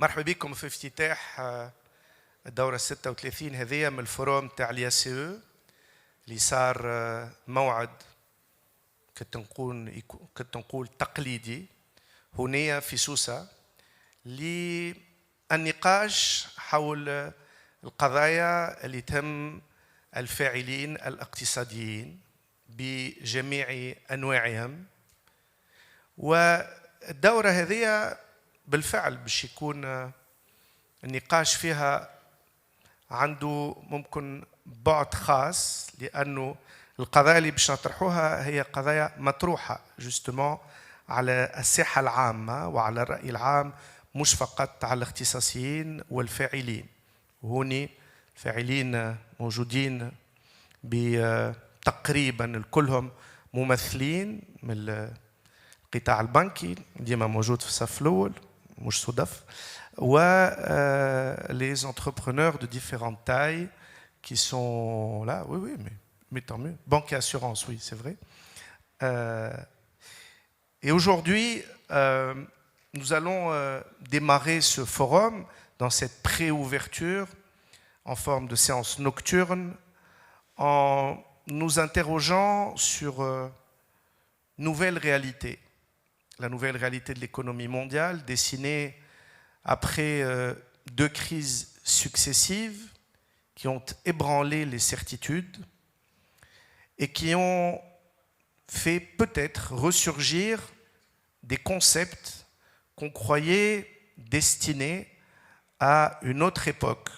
مرحبا بكم في افتتاح الدورة 36 هذه من الفوروم تاع الياسيو اللي صار موعد كنت نقول تقليدي هنا في سوسة للنقاش حول القضايا اللي تهم الفاعلين الاقتصاديين بجميع أنواعهم. والدورة هذه بالفعل باش يكون النقاش فيها عنده ممكن بعد خاص، لأنه القضايا اللي باش نطرحوها هي قضايا مطروحة جوستومون على الساحة العامة وعلى الرأي العام، مش فقط على الاختصاصيين والفاعلين. هوني الفاعلين موجودين تقريبا كلهم ممثلين من القطاع البنكي ديما موجود في الصف الأول مش صدف، و les entrepreneurs de différentes tailles qui sont là, oui, mais tant mieux. Banque et assurance, oui, c'est vrai. Et aujourd'hui, nous allons démarrer ce forum dans cette pré-ouverture en forme de séance nocturne en nous interrogeant sur nouvelle réalité. La nouvelle réalité de l'économie mondiale dessinée après deux crises successives qui ont ébranlé les certitudes et qui ont fait peut-être ressurgir des concepts qu'on croyait destinés à une autre époque.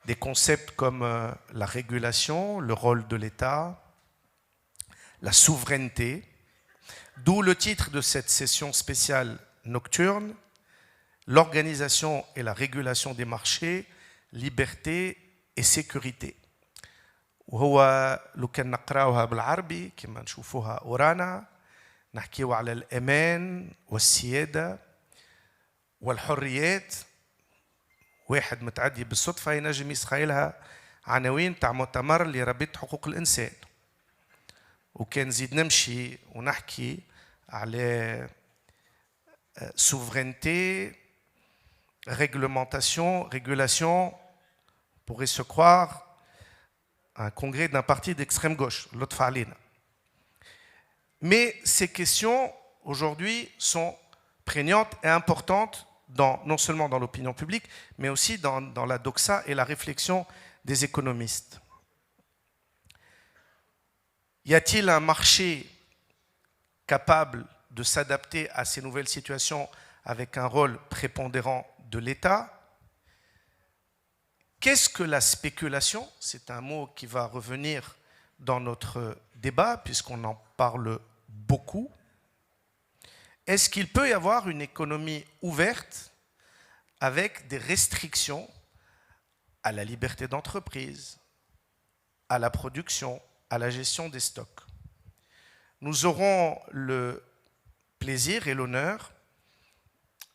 Des concepts comme la régulation, le rôle de l'État, la souveraineté, d'où le titre de cette session spéciale nocturne, l'organisation et la régulation des marchés, liberté et sécurité. وهو لو كان نقراوها بالعربي كما نشوفوها ورانا نحكيو على الأمان والسيادة والحريات. واحد متعدي بالصدفة ينجم يسخيلها عناوين تاع مؤتمر لربيط حقوق الإنسان، وكان نزيد نمشي ونحكي على souveraineté, régulation, pourrait se croire un congrès d'un parti d'extrême gauche, l'autre Falina. Mais ces questions, aujourd'hui, sont prégnantes et importantes, non seulement dans l'opinion publique, mais aussi dans la doxa et la réflexion des économistes. Y a-t-il un marché capable de s'adapter à ces nouvelles situations avec un rôle prépondérant de l'État? Qu'est-ce que la spéculation? C'est un mot qui va revenir dans notre débat puisqu'on en parle beaucoup. Est-ce qu'il peut y avoir une économie ouverte avec des restrictions à la liberté d'entreprise, à la production, à la gestion des stocks? Nous aurons le plaisir et l'honneur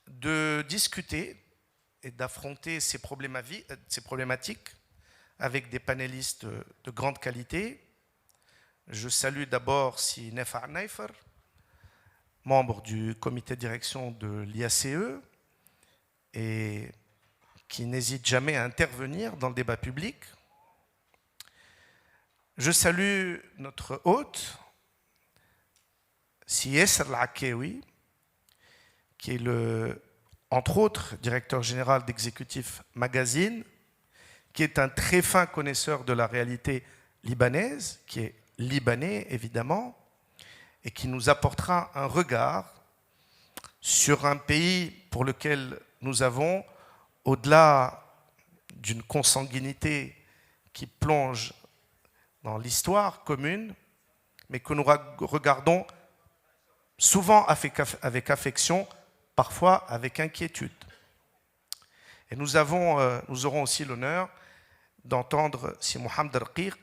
de discuter et d'affronter ces problématiques avec des panélistes de grande qualité. Je salue d'abord Sinef Arneifer, membre du comité de direction de l'IACE et qui n'hésite jamais à intervenir dans le débat public. Je salue notre hôte, Si Yasser Al-Akawi, qui est entre autres directeur général d'Exécutif Magazine, qui est un très fin connaisseur de la réalité libanaise, qui est libanais évidemment, et qui nous apportera un regard sur un pays pour lequel nous avons, au-delà d'une consanguinité qui plonge dans l'histoire commune, mais que nous regardons souvent avec affection, parfois avec inquiétude. Et nous aurons aussi l'honneur d'entendre Si Mohamed Raqiq,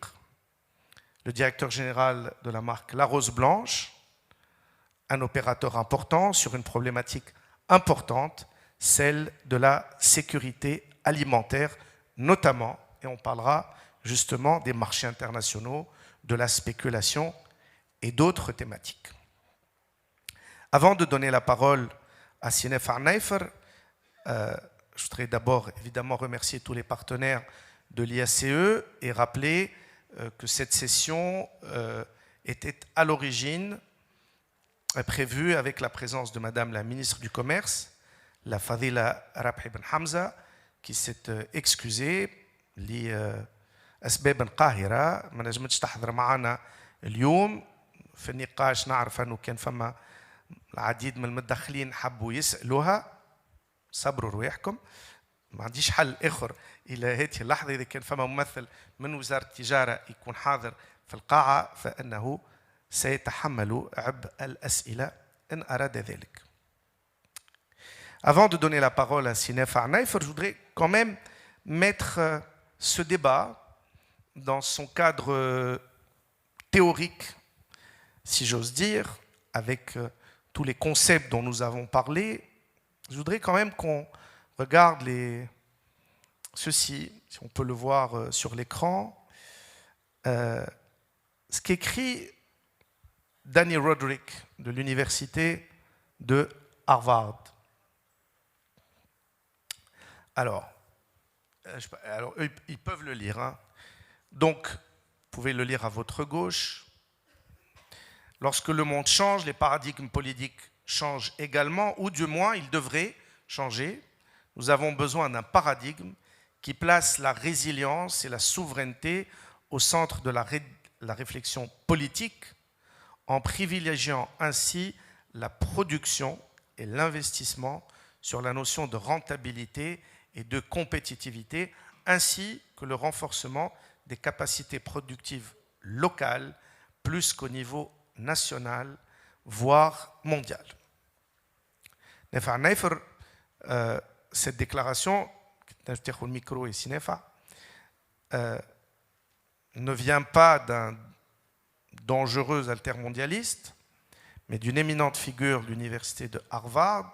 le directeur général de la marque La Rose Blanche, un opérateur important sur une problématique importante, celle de la sécurité alimentaire notamment, et on parlera justement des marchés internationaux, de la spéculation et d'autres thématiques. Avant de donner la parole à Sinef Arneifer, Je voudrais d'abord évidemment remercier tous les partenaires de l'IACE et rappeler que cette session était à l'origine prévue avec la présence de Madame la ministre du Commerce, la Fadila Rabhi Ben Hamza, qui s'est excusée لأسباب قاهرة ما نجمتش تحضر معنا اليوم. في النقاش نعرف أنه كان فما العديد من المتدخلين حبوا يسألوها، صبروا رواحكم، ما عنديش حل آخر إلى هذه اللحظة. إذا كان فما ممثل من وزارة التجارة يكون حاضر في القاعة فإنه سيتحمل عبء الأسئلة إن أراد ذلك. Avant de donner la parole à Sinef Arnaïfer, je voudrais quand même mettre ce débat dans son cadre théorique, si j'ose dire, avec tous les concepts dont nous avons parlé. Je voudrais quand même qu'on regarde ceci, si on peut le voir sur l'écran, ce qu'écrit Danny Roderick de l'université de Harvard. Alors eux, ils peuvent le lire. Hein. Donc, vous pouvez le lire à votre gauche. Lorsque le monde change, les paradigmes politiques changent également, ou du moins, ils devraient changer. Nous avons besoin d'un paradigme qui place la résilience et la souveraineté au centre de la réflexion politique, en privilégiant ainsi la production et l'investissement sur la notion de rentabilité et de compétitivité, ainsi que le renforcement des capacités productives locales, plus qu'au niveau national, voire mondial. Nefa Neifer, cette déclaration, le micro ici, Nefa, ne vient pas d'un dangereux altermondialiste, mais d'une éminente figure de l'université de Harvard.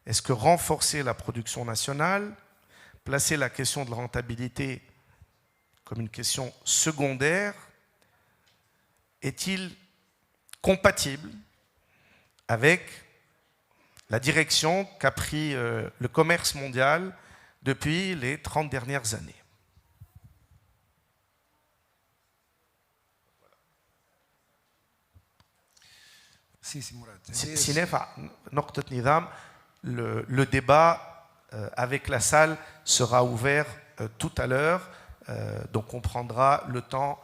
Est-ce que renforcer la production nationale, placer la question de la rentabilité comme une question secondaire, est-il compatible avec la direction qu'a pris le commerce mondial depuis les 30 dernières années? Le débat avec la salle sera ouvert tout à l'heure, donc on prendra le temps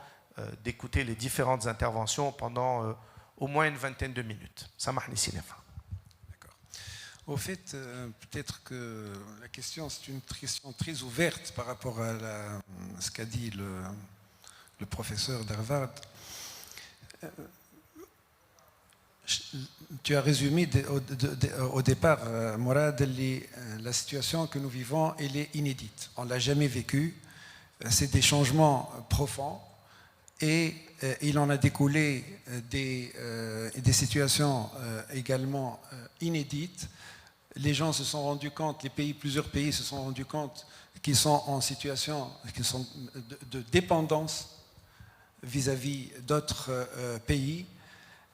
d'écouter les différentes interventions pendant au moins une vingtaine de minutes. Samahni Sinefa. D'accord. Au fait, peut-être que la question, c'est une question très ouverte par rapport à ce qu'a dit le professeur d'Harvard. Tu as résumé au départ, Mourad, la situation que nous vivons, elle est inédite. On ne l'a jamais vécue. C'est des changements profonds et il en a découlé des situations également inédites. Les gens se sont rendus compte, plusieurs pays se sont rendus compte qu'ils sont en situation de dépendance vis-à-vis d'autres pays.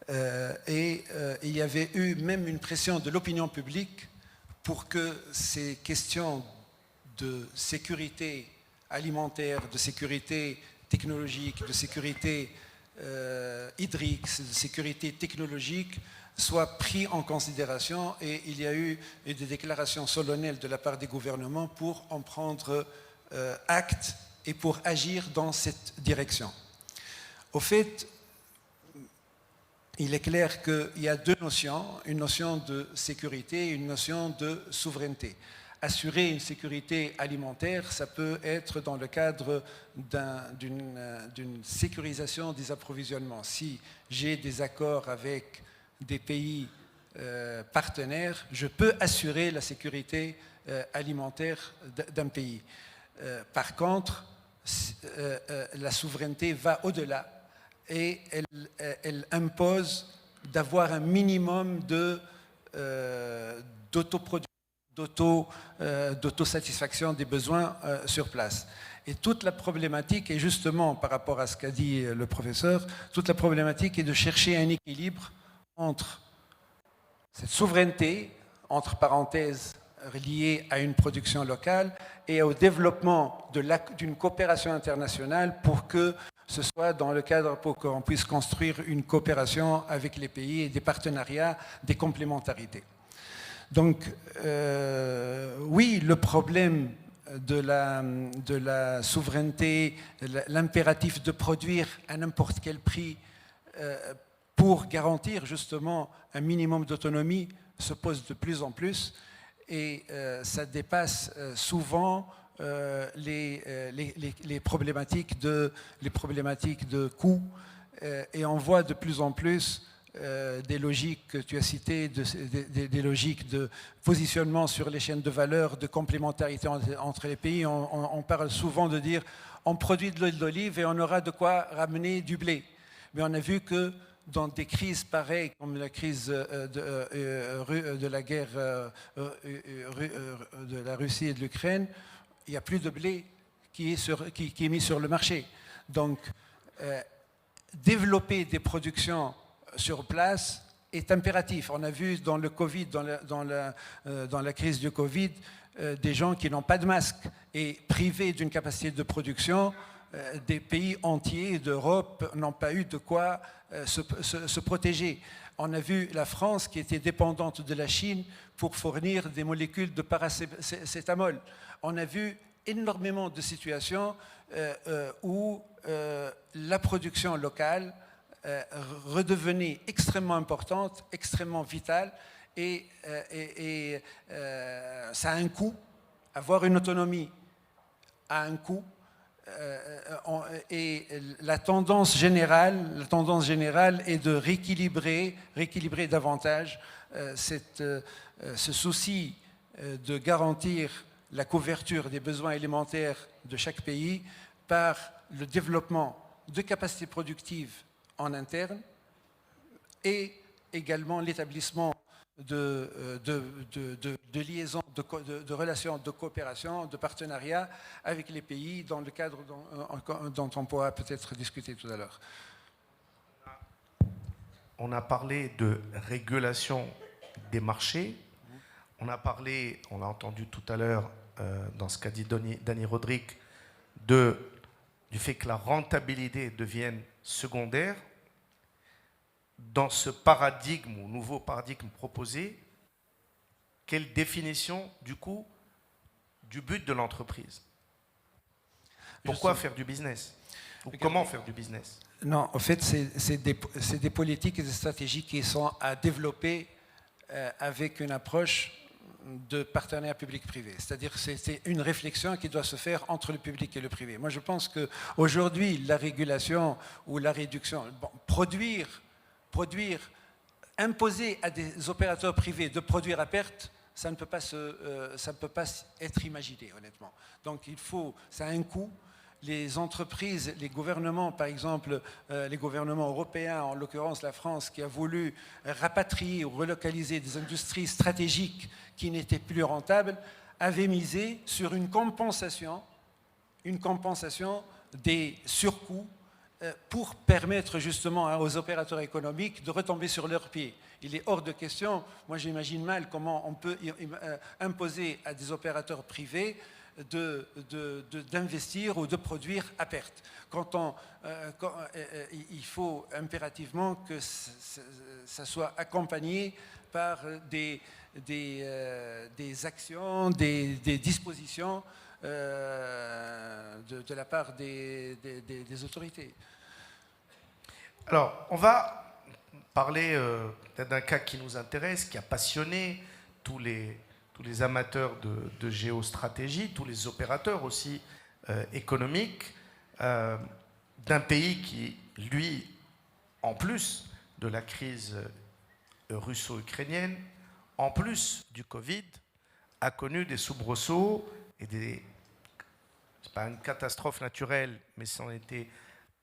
Il y avait eu même une pression de l'opinion publique pour que ces questions de sécurité alimentaire, de sécurité technologique, de sécurité hydrique, de sécurité technologique soient prises en considération, et il y a eu des déclarations solennelles de la part des gouvernements pour en prendre acte et pour agir dans cette direction. Au fait, il est clair qu'il y a deux notions, une notion de sécurité et une notion de souveraineté. Assurer une sécurité alimentaire, ça peut être dans le cadre d'une sécurisation des approvisionnements. Si j'ai des accords avec des pays partenaires, je peux assurer la sécurité alimentaire d'un pays. Par contre, la souveraineté va au-delà et elle impose d'avoir un minimum d'autosatisfaction des besoins sur place. Et toute la problématique, et justement par rapport à ce qu'a dit le professeur, toute la problématique est de chercher un équilibre entre cette souveraineté, entre parenthèses, liées à une production locale et au développement d'une coopération internationale pour que ce soit dans le cadre pour qu'on puisse construire une coopération avec les pays et des partenariats, des complémentarités. Donc, oui, le problème de la souveraineté, l'impératif de produire à n'importe quel prix pour garantir justement un minimum d'autonomie se pose de plus en plus et ça dépasse souvent les problématiques de coûts et on voit de plus en plus des logiques que tu as citées, des logiques de positionnement sur les chaînes de valeur, de complémentarité entre les pays. On parle souvent de dire on produit de l'huile d'olive et on aura de quoi ramener du blé. Mais on a vu que dans des crises pareilles, comme la crise de la guerre de la Russie et de l'Ukraine, il n'y a plus de blé qui est mis sur le marché. Donc, développer des productions sur place est impératif. On a vu dans le Covid, dans la crise du Covid, des gens qui n'ont pas de masque et privés d'une capacité de production, des pays entiers d'Europe n'ont pas eu de quoi se protéger. On a vu la France qui était dépendante de la Chine pour fournir des molécules de paracétamol. On a vu énormément de situations où la production locale redevenait extrêmement importante, extrêmement vitale et ça a un coût. Avoir une autonomie a un coût. Et la tendance générale est de rééquilibrer davantage ce souci de garantir la couverture des besoins élémentaires de chaque pays par le développement de capacités productives en interne et également l'établissement de liaisons, de relations de coopération, de partenariat avec les pays dans le cadre dont on pourra peut-être discuter tout à l'heure. On a parlé de régulation des marchés. On a parlé, on l'a entendu tout à l'heure dans ce qu'a dit Dani Rodrik, du fait que la rentabilité devienne secondaire. Dans ce paradigme ou nouveau paradigme proposé, quelle définition du coup du but de l'entreprise? Pourquoi faire du business? Ou comment faire du business? Non, en fait, c'est des politiques et des stratégies qui sont à développer avec une approche de partenariat public-privé. C'est-à-dire que c'est une réflexion qui doit se faire entre le public et le privé. Moi, je pense qu'aujourd'hui, la régulation ou la réduction, produire, imposer à des opérateurs privés de produire à perte, ça ne peut pas être imaginé, honnêtement. Donc, ça a un coût. Les entreprises, les gouvernements, par exemple, les gouvernements européens, en l'occurrence la France, qui a voulu rapatrier ou relocaliser des industries stratégiques qui n'étaient plus rentables, avaient misé sur une compensation des surcoûts pour permettre justement aux opérateurs économiques de retomber sur leurs pieds. Il est hors de question, moi j'imagine mal comment on peut imposer à des opérateurs privés d'investir ou de produire à perte. Il faut impérativement que ça soit accompagné par des actions, des dispositions de la part des autorités. Alors, on va parler d'un cas qui nous intéresse, qui a passionné tous les amateurs de géostratégie, tous les opérateurs aussi économiques, d'un pays qui, lui, en plus de la crise russo-ukrainienne, en plus du Covid, a connu des soubresauts et c'est pas une catastrophe naturelle, mais c'en était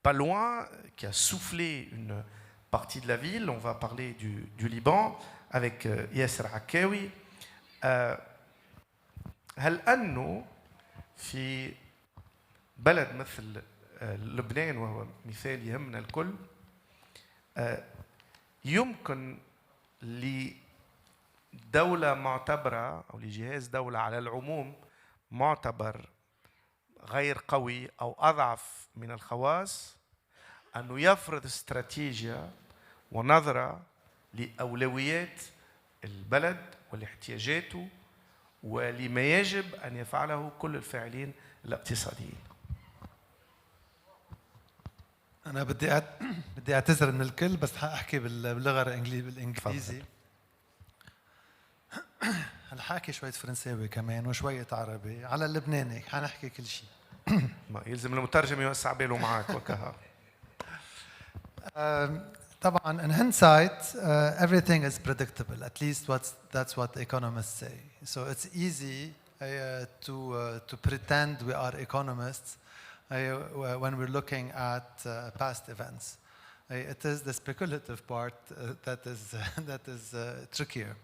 pas loin, qui a soufflé une partie de la ville. On va parler du Liban avec Yasser Akawi. هل أنه في بلد مثل لبنان وهو مثال يهمنا الكل يمكن دولة معتبرة أو لجهاز دولة على العموم معتبر غير قوي أو أضعف من الخواص أنه يفرض استراتيجية ونظرة لأولويات البلد ولاحتياجاته ولما يجب أن يفعله كل الفاعلين الاقتصاديين. أنا بدي أعتذر من الكل بس حأحكي باللغة بالإنجليزي. هلا حاحكي شوية فرنساوي كمان وشوية عربي على اللبناني، حنحكي كل شيء. ما يلزم المترجم يوسع باله معك وكها. طبعا in hindsight everything is predictable, at least that's what economists say. So it's easy to pretend we are economists when we're looking at past events. It is the speculative part that is trickier.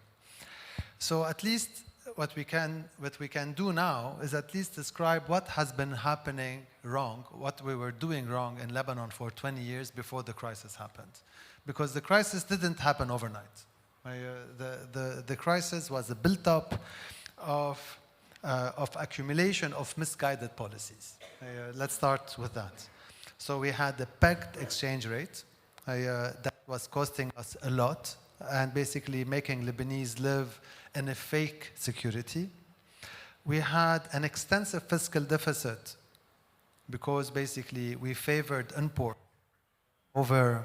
So at least what we can do now is at least describe what has been happening wrong, what we were doing wrong in Lebanon for 20 years before the crisis happened. Because the crisis didn't happen overnight. The crisis was a built-up of accumulation of misguided policies. Let's start with that. So we had the pegged exchange rate that was costing us a lot and basically making Lebanese live in a fake security. We had an extensive fiscal deficit because basically we favored import over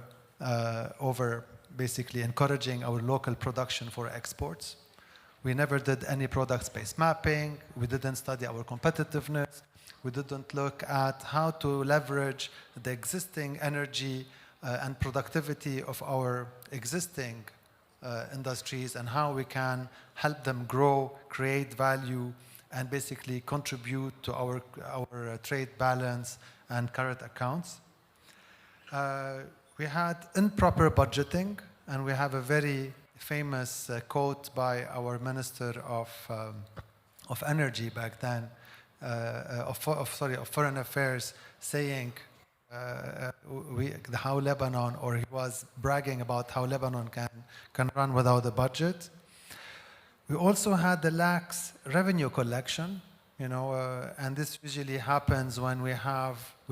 basically encouraging our local production for exports. We never did any product-based mapping. We didn't study our competitiveness. We didn't look at how to leverage the existing energy and productivity of our existing industries and how we can help them grow, create value, and basically contribute to our trade balance and current accounts. We had improper budgeting, and we have a very famous quote by our Minister of Energy back then, of Foreign Affairs, saying how Lebanon, or he was bragging about how Lebanon can run without a budget. We also had the lax revenue collection, and this usually happens when we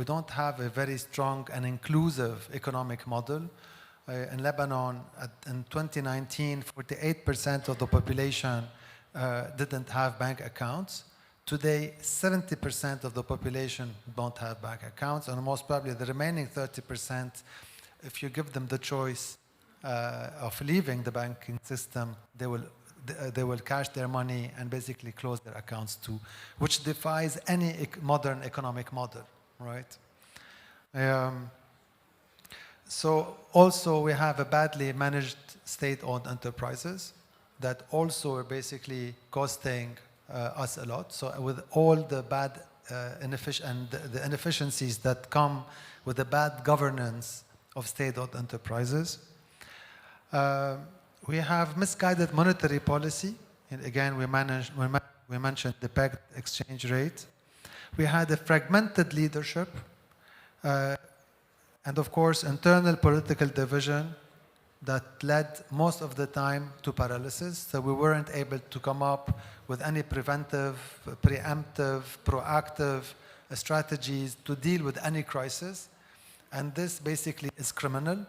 don't have a very strong and inclusive economic model. In Lebanon, in 2019, 48% of the population didn't have bank accounts. Today, 70% of the population don't have bank accounts, and most probably the remaining 30%, if you give them the choice of leaving the banking system, they will cash their money and basically close their accounts too, which defies any modern economic model, right? So also we have a badly managed state-owned enterprises that also are basically costing us a lot. So with all the bad the inefficiencies that come with the bad governance of state-owned enterprises. We have misguided monetary policy. And again, we mentioned the pegged exchange rate. We had a fragmented leadership. And of course, internal political division that led most of the time to paralysis. So we weren't able to come up with any preventive, preemptive, proactive strategies to deal with any crisis. And this basically is criminal.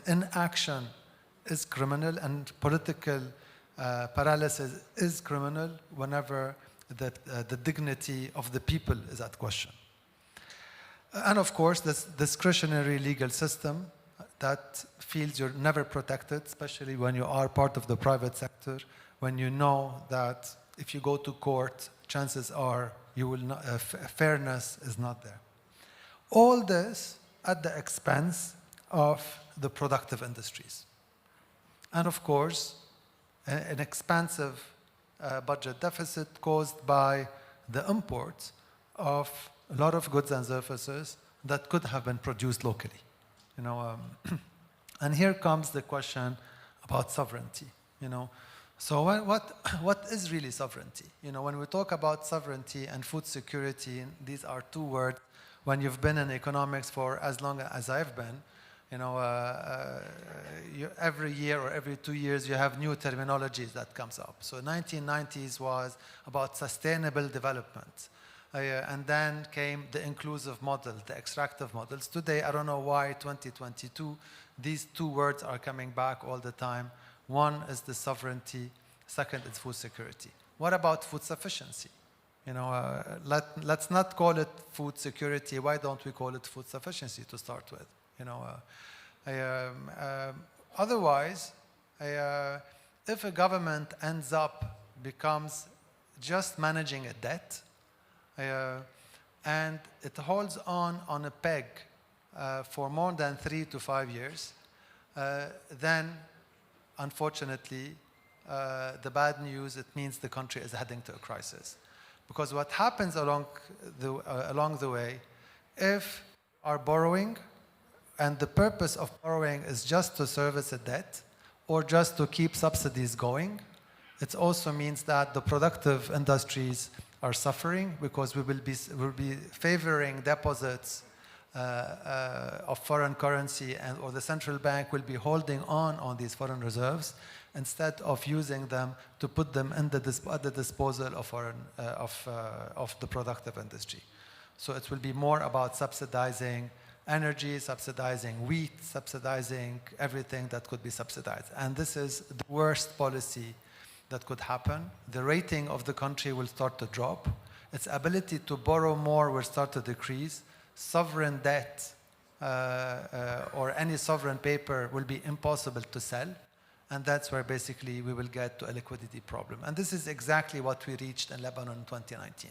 Inaction is criminal, and political paralysis is criminal whenever the dignity of the people is at question. And of course, this discretionary legal system that feels you're never protected, especially when you are part of the private sector, when you know that if you go to court, chances are you will not, fairness is not there. All this at the expense of the productive industries. And of course, an expansive budget deficit caused by the imports of a lot of goods and services that could have been produced locally. And here comes the question about sovereignty. So what is really sovereignty? When we talk about sovereignty and food security, these are two words. When you've been in economics for as long as I've been, You know, every year or every 2 years, you have new terminologies that comes up. So 1990s was about sustainable development. And then came the inclusive model, the extractive models. Today, I don't know why, 2022, these two words are coming back all the time. One is the sovereignty, second is food security. What about food sufficiency? You know, let's not call it food security. Why don't we call it food sufficiency to start with? You know, otherwise, if a government ends up becomes just managing a debt, and it holds on a peg for more than 3 to 5 years, then unfortunately, the bad news, it means the country is heading to a crisis. Because what happens along the way, if are borrowing, and the purpose of borrowing is just to service a debt, or just to keep subsidies going, it also means that the productive industries are suffering because we'll be favoring deposits of foreign currency, or the central bank will be holding on these foreign reserves instead of using them to put them at the disposal of the productive industry. So it will be more about subsidizing energy, subsidizing wheat, subsidizing everything that could be subsidized. And this is the worst policy that could happen. The rating of the country will start to drop. Its ability to borrow more will start to decrease. Sovereign debt or any sovereign paper will be impossible to sell. And that's where basically we will get to a liquidity problem. And this is exactly what we reached in Lebanon in 2019.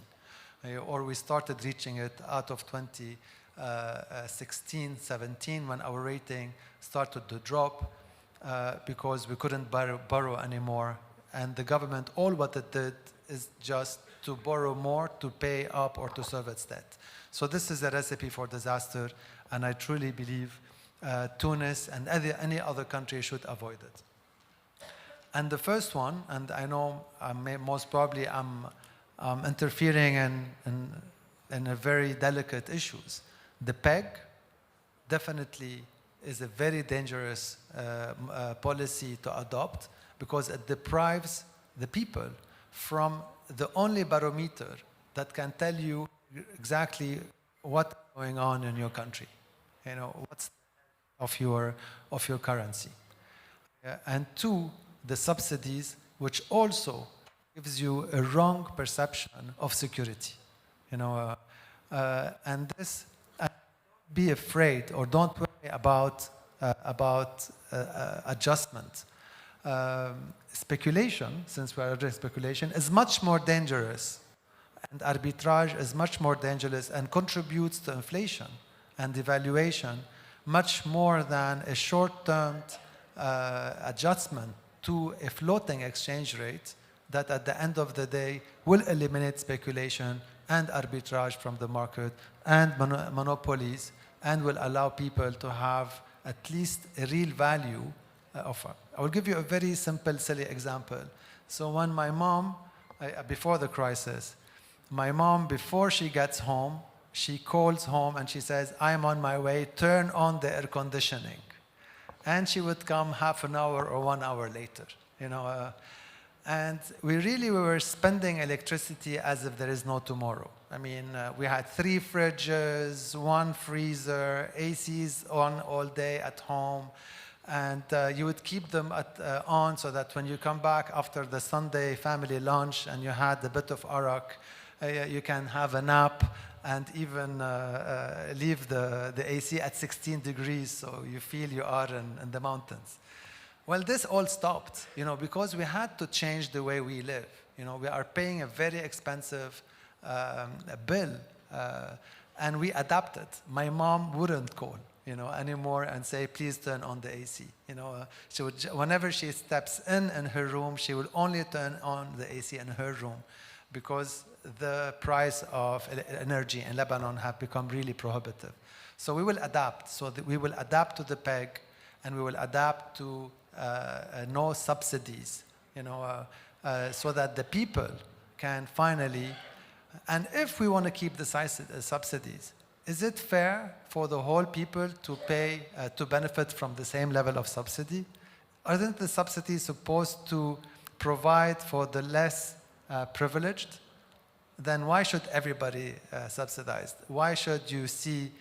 Or we started reaching it out of 2016, 17, when our rating started to drop because we couldn't borrow anymore. And the government, all what it did is just to borrow more to pay up or to serve its debt. So this is a recipe for disaster, and I truly believe Tunis and any other country should avoid it. And the first one, and I know most probably I'm interfering in a very delicate issues. The PEG definitely is a very dangerous policy to adopt because it deprives the people from the only barometer that can tell you exactly what's going on in your country. You know, what's of your currency. And two, the subsidies, which also gives you a wrong perception of security. You know, and this, be afraid or don't worry about adjustment. Speculation, since we are addressing speculation, is much more dangerous, and arbitrage is much more dangerous and contributes to inflation and devaluation much more than a short-term adjustment to a floating exchange rate that at the end of the day will eliminate speculation and arbitrage from the market and monopolies, and will allow people to have at least a real value of. I will give you a very simple, silly example. So when my mom, before the crisis, my mom, before she gets home, she calls home and she says, I'm on my way, turn on the air conditioning. And she would come half an hour or 1 hour later, you know. And we were spending electricity as if there is no tomorrow. I mean, we had 3 fridges, 1 freezer, ACs on all day at home. And you would keep them on so that when you come back after the Sunday family lunch and you had a bit of arak, you can have a nap and even leave the AC at 16 degrees so you feel you are in the mountains. Well, this all stopped, you know, because we had to change the way we live. You know, we are paying a very expensive bill, and we adapted. My mom wouldn't call, you know, anymore and say, please turn on the AC. You know, she would, whenever she steps in her room, she will only turn on the AC in her room because the price of energy in Lebanon have become really prohibitive. So we will adapt. So we will adapt to the PEG, and we will adapt to no subsidies, you know, so that the people can finally, and if we want to keep the subsidies, is it fair for the whole people to pay, to benefit from the same level of subsidy? Aren't the subsidies supposed to provide for the less privileged? Then why should everybody subsidize? Why should you see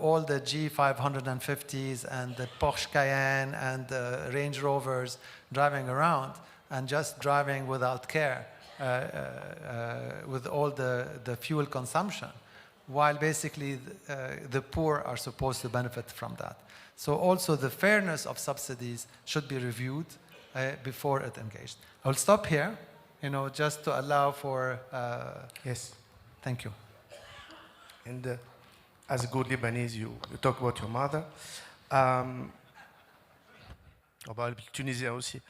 all the G550s and the Porsche Cayenne and the Range Rovers driving around and just driving without care with all the fuel consumption, while basically the poor are supposed to benefit from that? So also the fairness of subsidies should be reviewed before it engaged. I'll stop here, just to allow for... Yes. Thank you. And as a good Lebanese, you talk about your mother. Le Tunisien aussi.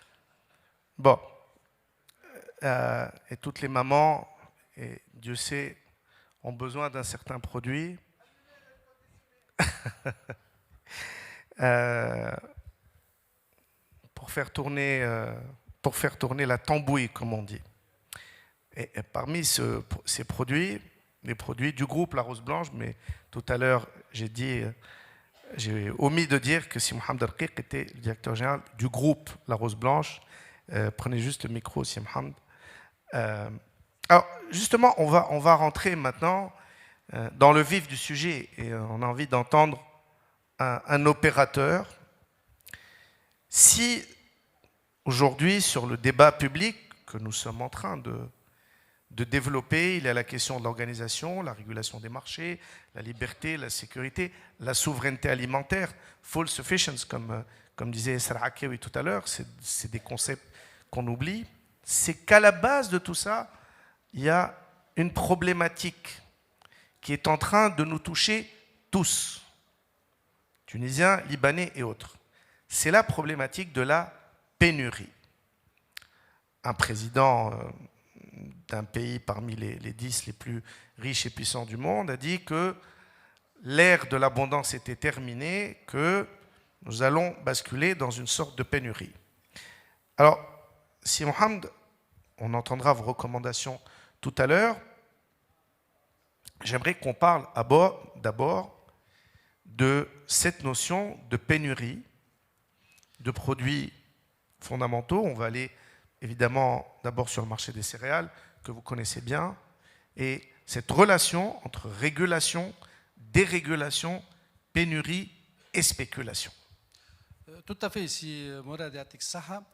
Bon. Et toutes les mamans, et Dieu sait, ont besoin d'un certain produit. Pour faire tourner la tambouille, comme on dit. Et parmi ces produits, les produits du groupe La Rose Blanche, mais tout à l'heure, j'ai omis de dire que si Mohamed Raqiq était le directeur général du groupe La Rose Blanche. Prenez juste le micro, si Mohamed. Alors, justement, on va rentrer maintenant dans le vif du sujet, et on a envie d'entendre un opérateur. Si aujourd'hui, sur le débat public que nous sommes en train de développer, il y a la question de l'organisation, la régulation des marchés, la liberté, la sécurité, la souveraineté alimentaire, full sufficiency, comme disait Sarah Akewi tout à l'heure, c'est des concepts qu'on oublie. C'est qu'à la base de tout ça, il y a une problématique qui est en train de nous toucher tous, Tunisiens, Libanais et autres. C'est la problématique de la pénurie. Un président d'un pays parmi les 10 les plus riches et puissants du monde a dit que l'ère de l'abondance était terminée, que nous allons basculer dans une sorte de pénurie. Alors, si Mohamed, on entendra vos recommandations tout à l'heure, j'aimerais qu'on parle d'abord de cette notion de pénurie de produits fondamentaux. On va aller évidemment d'abord sur le marché des céréales, que vous connaissez bien, et cette relation entre régulation, dérégulation, pénurie et spéculation. Tout à fait, ici, Mourad Yatik Saha.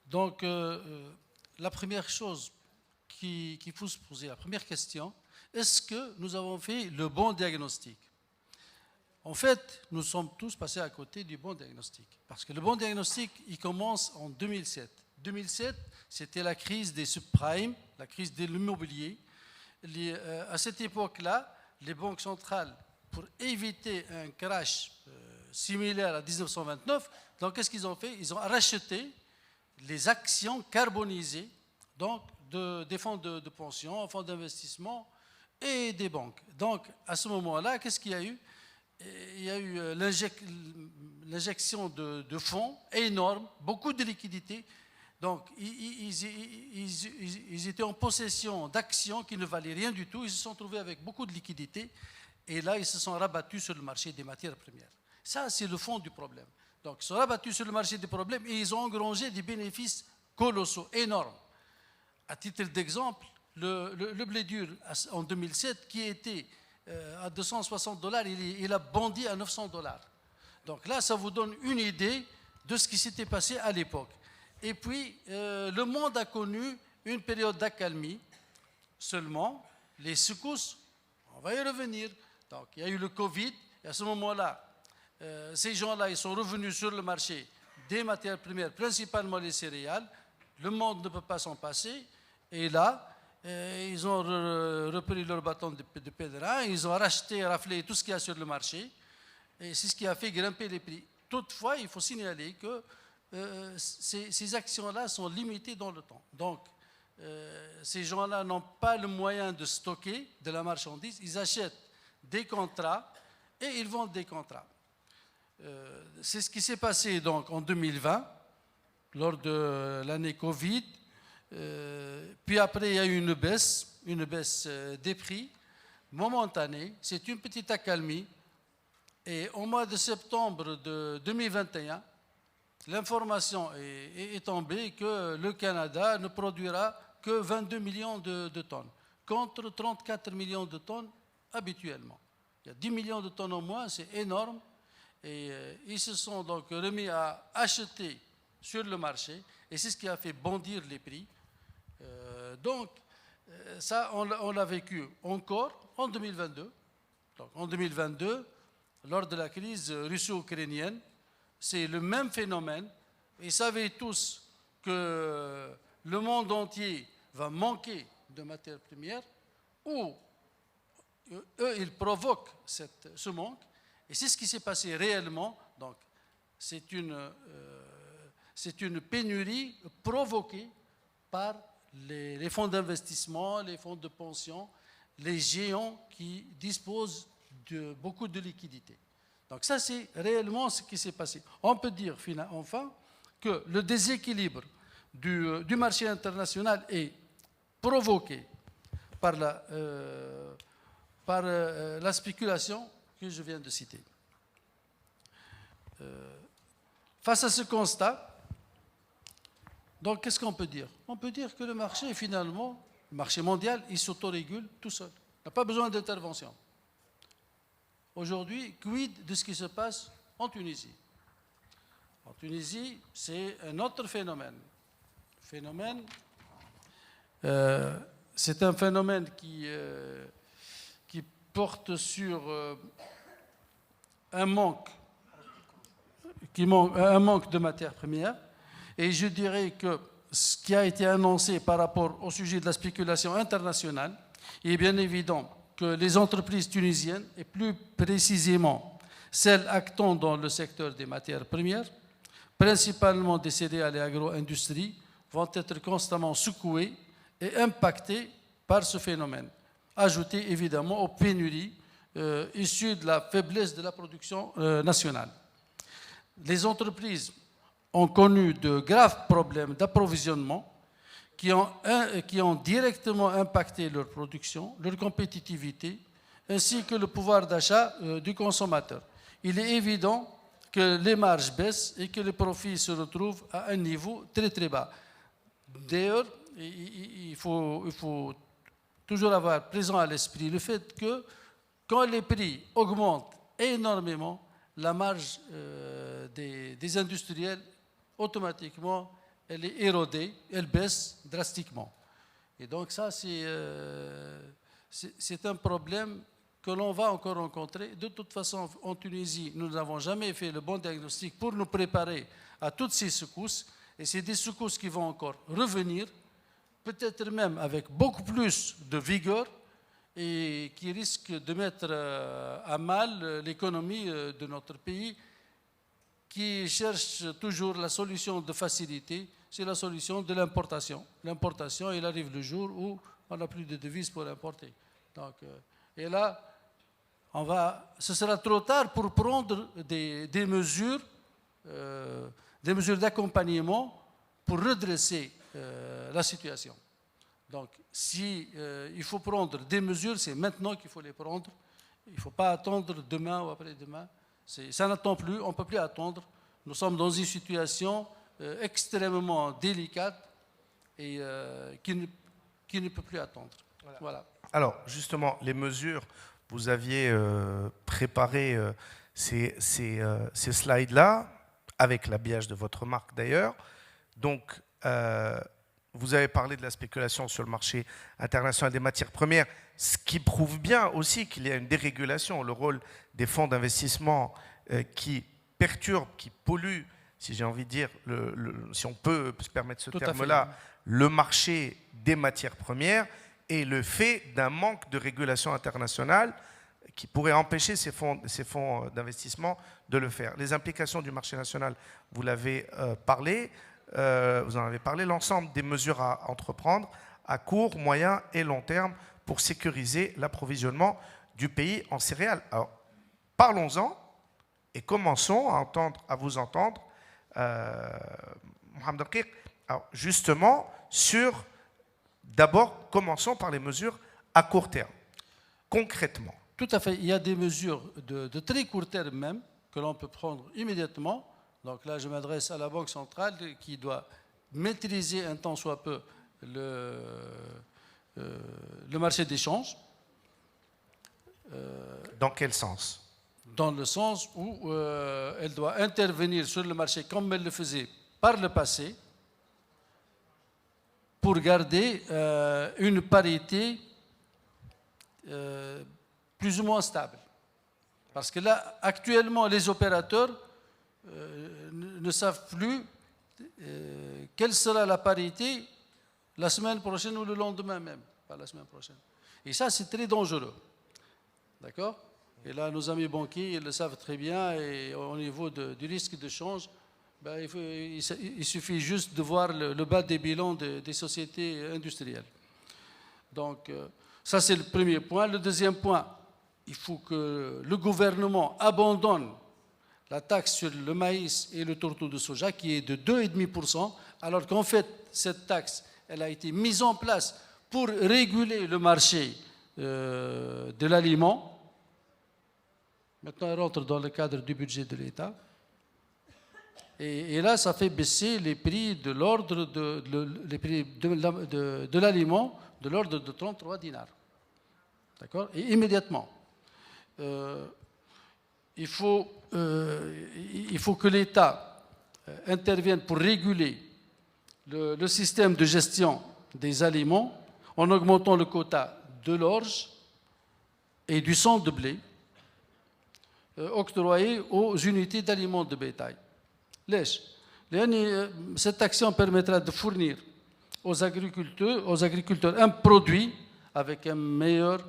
Donc, la première chose qu'il faut se poser, la première question, est-ce que nous avons fait le bon diagnostic? En fait, nous sommes tous passés à côté du bon diagnostic. Parce que le bon diagnostic, il commence en 2007. 2007, c'était la crise des subprimes, la crise de l'immobilier. À cette époque-là, les banques centrales, pour éviter un crash similaire à 1929, donc qu'est-ce qu'ils ont fait? Ils ont racheté les actions carbonisées, donc des fonds de pension, fonds d'investissement et des banques. Donc, à ce moment-là, qu'est-ce qu'il y a eu? Il y a eu l'injection de fonds énorme, beaucoup de liquidités. Donc, ils étaient en possession d'actions qui ne valaient rien du tout. Ils se sont trouvés avec beaucoup de liquidités. Et là, ils se sont rabattus sur le marché des matières premières. Ça, c'est le fond du problème. Donc, ils se sont rabattus sur le marché des problèmes et ils ont engrangé des bénéfices colossaux, énormes. À titre d'exemple, le blé dur en 2007, qui était à $260, il a bondi à $900. Donc là, ça vous donne une idée de ce qui s'était passé à l'époque. Et puis, le monde a connu une période d'accalmie. Seulement, les secousses, on va y revenir. Donc, il y a eu le Covid. Et à ce moment-là, ces gens-là, ils sont revenus sur le marché des matières premières, principalement les céréales. Le monde ne peut pas s'en passer. Et là, ils ont repris leur bâton de pèlerin. Ils ont racheté, raflé tout ce qu'il y a sur le marché. Et c'est ce qui a fait grimper les prix. Toutefois, il faut signaler que ces actions-là sont limitées dans le temps. Donc, ces gens-là n'ont pas le moyen de stocker de la marchandise. Ils achètent des contrats et ils vendent des contrats. C'est ce qui s'est passé donc en 2020, lors de l'année Covid. Puis après, il y a eu une baisse des prix. momentanée, c'est une petite accalmie. Et au mois de septembre de 2021, l'information est tombée que le Canada ne produira que 22 millions de tonnes, contre 34 millions de tonnes habituellement. Il y a 10 millions de tonnes en moins, c'est énorme. Et ils se sont donc remis à acheter sur le marché, et c'est ce qui a fait bondir les prix. Ça, on l'a vécu encore en 2022. Donc, en 2022, lors de la crise russo-ukrainienne, c'est le même phénomène. Ils savaient tous que le monde entier va manquer de matières premières, ou eux, ils provoquent ce manque. Et c'est ce qui s'est passé réellement. Donc, c'est une pénurie provoquée par les fonds d'investissement, les fonds de pension, les géants qui disposent de beaucoup de liquidités. Donc ça, c'est réellement ce qui s'est passé. On peut dire enfin que le déséquilibre du marché international est provoqué par la spéculation que je viens de citer. Face à ce constat, donc qu'est-ce qu'on peut dire? On peut dire que le marché, finalement, le marché mondial, il s'autorégule tout seul. Il n'a pas besoin d'intervention. Aujourd'hui, quid de ce qui se passe en Tunisie? En Tunisie, c'est un autre phénomène. C'est un phénomène qui porte sur un manque de matières premières. Et je dirais que ce qui a été annoncé par rapport au sujet de la spéculation internationale, il est bien évident que les entreprises tunisiennes, et plus précisément celles actant dans le secteur des matières premières, principalement des céréales et agro-industries, vont être constamment secouées et impactées par ce phénomène, ajouté évidemment aux pénuries issues de la faiblesse de la production nationale. Les entreprises ont connu de graves problèmes d'approvisionnement qui ont directement impacté leur production, leur compétitivité, ainsi que le pouvoir d'achat du consommateur. Il est évident que les marges baissent et que les profits se retrouvent à un niveau très très bas. D'ailleurs, il faut toujours avoir présent à l'esprit le fait que quand les prix augmentent énormément, la marge des industriels, automatiquement, elle est érodée, elle baisse drastiquement. Et donc ça, c'est un problème que l'on va encore rencontrer. De toute façon, en Tunisie, nous n'avons jamais fait le bon diagnostic pour nous préparer à toutes ces secousses. Et c'est des secousses qui vont encore revenir, peut-être même avec beaucoup plus de vigueur, et qui risquent de mettre à mal l'économie de notre pays, qui cherche toujours la solution de facilité, c'est la solution de l'importation. L'importation, il arrive le jour où on n'a plus de devises pour importer. Donc, et là, ce sera trop tard pour prendre des mesures d'accompagnement pour redresser la situation. Donc, si il faut prendre des mesures, c'est maintenant qu'il faut les prendre. Il ne faut pas attendre demain ou après-demain. Ça n'attend plus, on ne peut plus attendre. Nous sommes dans une situation extrêmement délicate et qui ne peut plus attendre. Voilà. Alors, justement, les mesures, vous aviez préparé ces slides-là, avec l'habillage de votre marque d'ailleurs. Donc, vous avez parlé de la spéculation sur le marché international des matières premières, ce qui prouve bien aussi qu'il y a une dérégulation, le rôle des fonds d'investissement qui perturbent, qui polluent, si j'ai envie de dire, si on peut se permettre ce terme-là, le marché des matières premières, et le fait d'un manque de régulation internationale qui pourrait empêcher ces fonds d'investissement de le faire. Les implications du marché national, vous l'avez parlé, vous en avez parlé, l'ensemble des mesures à entreprendre à court, moyen et long terme pour sécuriser l'approvisionnement du pays en céréales. Alors, parlons-en et commençons à vous entendre, Mohamed Raqiq. Alors, justement, d'abord, commençons par les mesures à court terme. concrètement? Tout à fait. Il y a des mesures de très court terme même que l'on peut prendre immédiatement. Donc là, je m'adresse à la Banque centrale qui doit maîtriser un tant soit peu le marché d'échange. Dans quel sens? Dans le sens où elle doit intervenir sur le marché comme elle le faisait par le passé pour garder une parité plus ou moins stable. Parce que là, actuellement, les opérateurs ne savent plus quelle sera la parité la semaine prochaine ou le lendemain même, pas la semaine prochaine. Et ça, c'est très dangereux. D'accord? Et là, nos amis banquiers, ils le savent très bien, et au niveau du risque de change, ben, il suffit juste de voir le bas des bilans des sociétés industrielles. Donc, ça, c'est le premier point. Le deuxième point, il faut que le gouvernement abandonne la taxe sur le maïs et le tourteau de soja, qui est de 2,5%, alors qu'en fait, cette taxe, elle a été mise en place pour réguler le marché de l'aliment. Maintenant, elle rentre dans le cadre du budget de l'État. Et là, ça fait baisser les prix de l'ordre de l'aliment de l'ordre de 33 dinars. D'accord? Et immédiatement. Il faut que l'État intervienne pour réguler le système de gestion des aliments en augmentant le quota de l'orge et du sang de blé octroyés aux unités d'aliments de bétail. Cette action permettra de fournir aux agriculteurs un produit avec un meilleur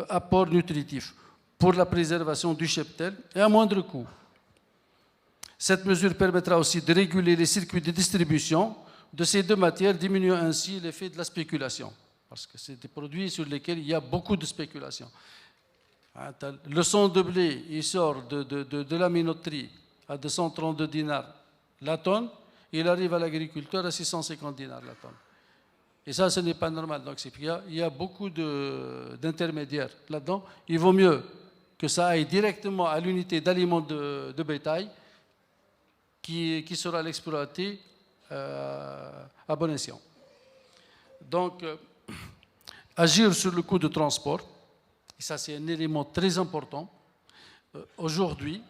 apport nutritif pour la préservation du cheptel et à moindre coût. Cette mesure permettra aussi de réguler les circuits de distribution de ces deux matières, diminuant ainsi l'effet de la spéculation, parce que c'est des produits sur lesquels il y a beaucoup de spéculation. Le sang de blé, il sort de la minoterie à 232 dinars la tonne, il arrive à l'agriculteur à 650 dinars la tonne. Et ça, ce n'est pas normal. Donc, il y a beaucoup d'intermédiaires là-dedans. Il vaut mieux que ça aille directement à l'unité d'aliments de bétail qui sera l'exploiter à bon escient. Donc, agir sur le coût de transport, et ça c'est un élément très important. Aujourd'hui,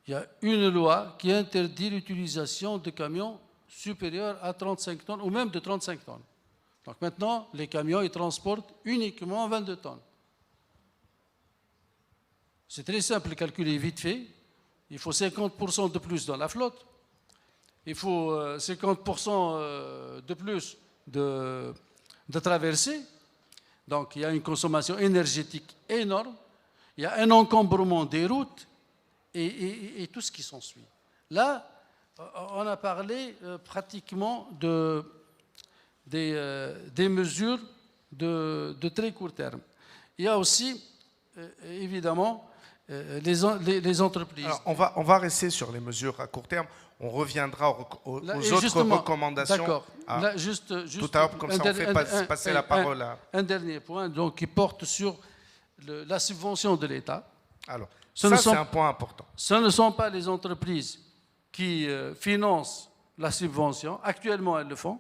il y a une loi qui interdit l'utilisation de camions supérieurs à 35 tonnes ou même de 35 tonnes. Donc maintenant, les camions ils transportent uniquement 22 tonnes. C'est très simple, le calcul est vite fait. Il faut 50% de plus dans la flotte. Il faut 50% de plus de traversées. Donc il y a une consommation énergétique énorme. Il y a un encombrement des routes et tout ce qui s'ensuit. Là, on a parlé pratiquement des mesures de très court terme. Il y a aussi, évidemment, les entreprises. Alors, on va rester sur les mesures à court terme. On reviendra aux autres recommandations. D'accord. Juste tout à l'heure, comme ça, on fait passer la parole à... Un dernier point, donc, qui porte sur la subvention de l'État. Alors, ça, c'est un point important. Ce ne sont pas les entreprises qui financent la subvention. Actuellement, elles le font.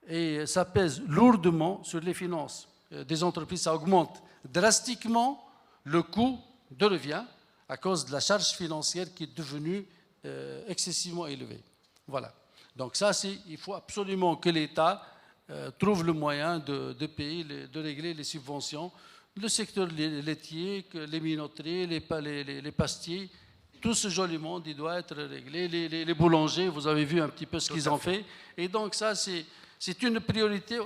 Et ça pèse lourdement sur les finances des entreprises. Ça augmente drastiquement le coût de revient à cause de la charge financière qui est devenue excessivement élevée. Voilà. Donc ça, il faut absolument que l'État trouve le moyen de payer, de régler les subventions. Le secteur laitier, les minoteries, les pastiers, tout ce joli monde, il doit être réglé. Les boulangers, vous avez vu un petit peu ce qu'ils ont fait. Et donc ça, c'est une priorité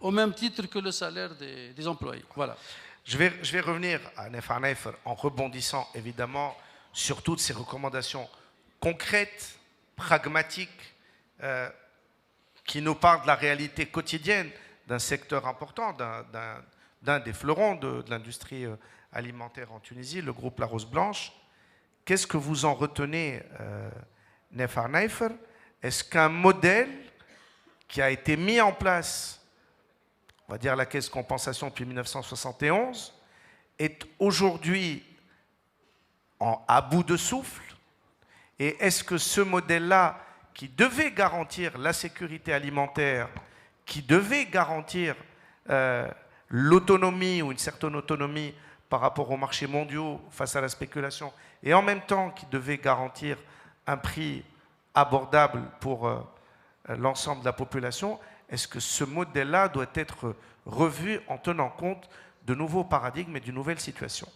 au même titre que le salaire des employés. Voilà. Je vais revenir à Nefar Naifer en rebondissant évidemment sur toutes ces recommandations concrètes, pragmatiques, qui nous parlent de la réalité quotidienne d'un secteur important, d'un des fleurons de l'industrie alimentaire en Tunisie, le groupe La Rose Blanche. Qu'est-ce que vous en retenez, Nefar Naifer? Est-ce qu'un modèle qui a été mis en place on va dire la caisse compensation depuis 1971, est aujourd'hui à bout de souffle? Et est-ce que ce modèle-là, qui devait garantir la sécurité alimentaire, qui devait garantir l'autonomie ou une certaine autonomie par rapport aux marchés mondiaux face à la spéculation, et en même temps qui devait garantir un prix abordable pour l'ensemble de la population, est-ce que ce modèle-là doit être revu en tenant compte de nouveaux paradigmes et d'une nouvelle situation?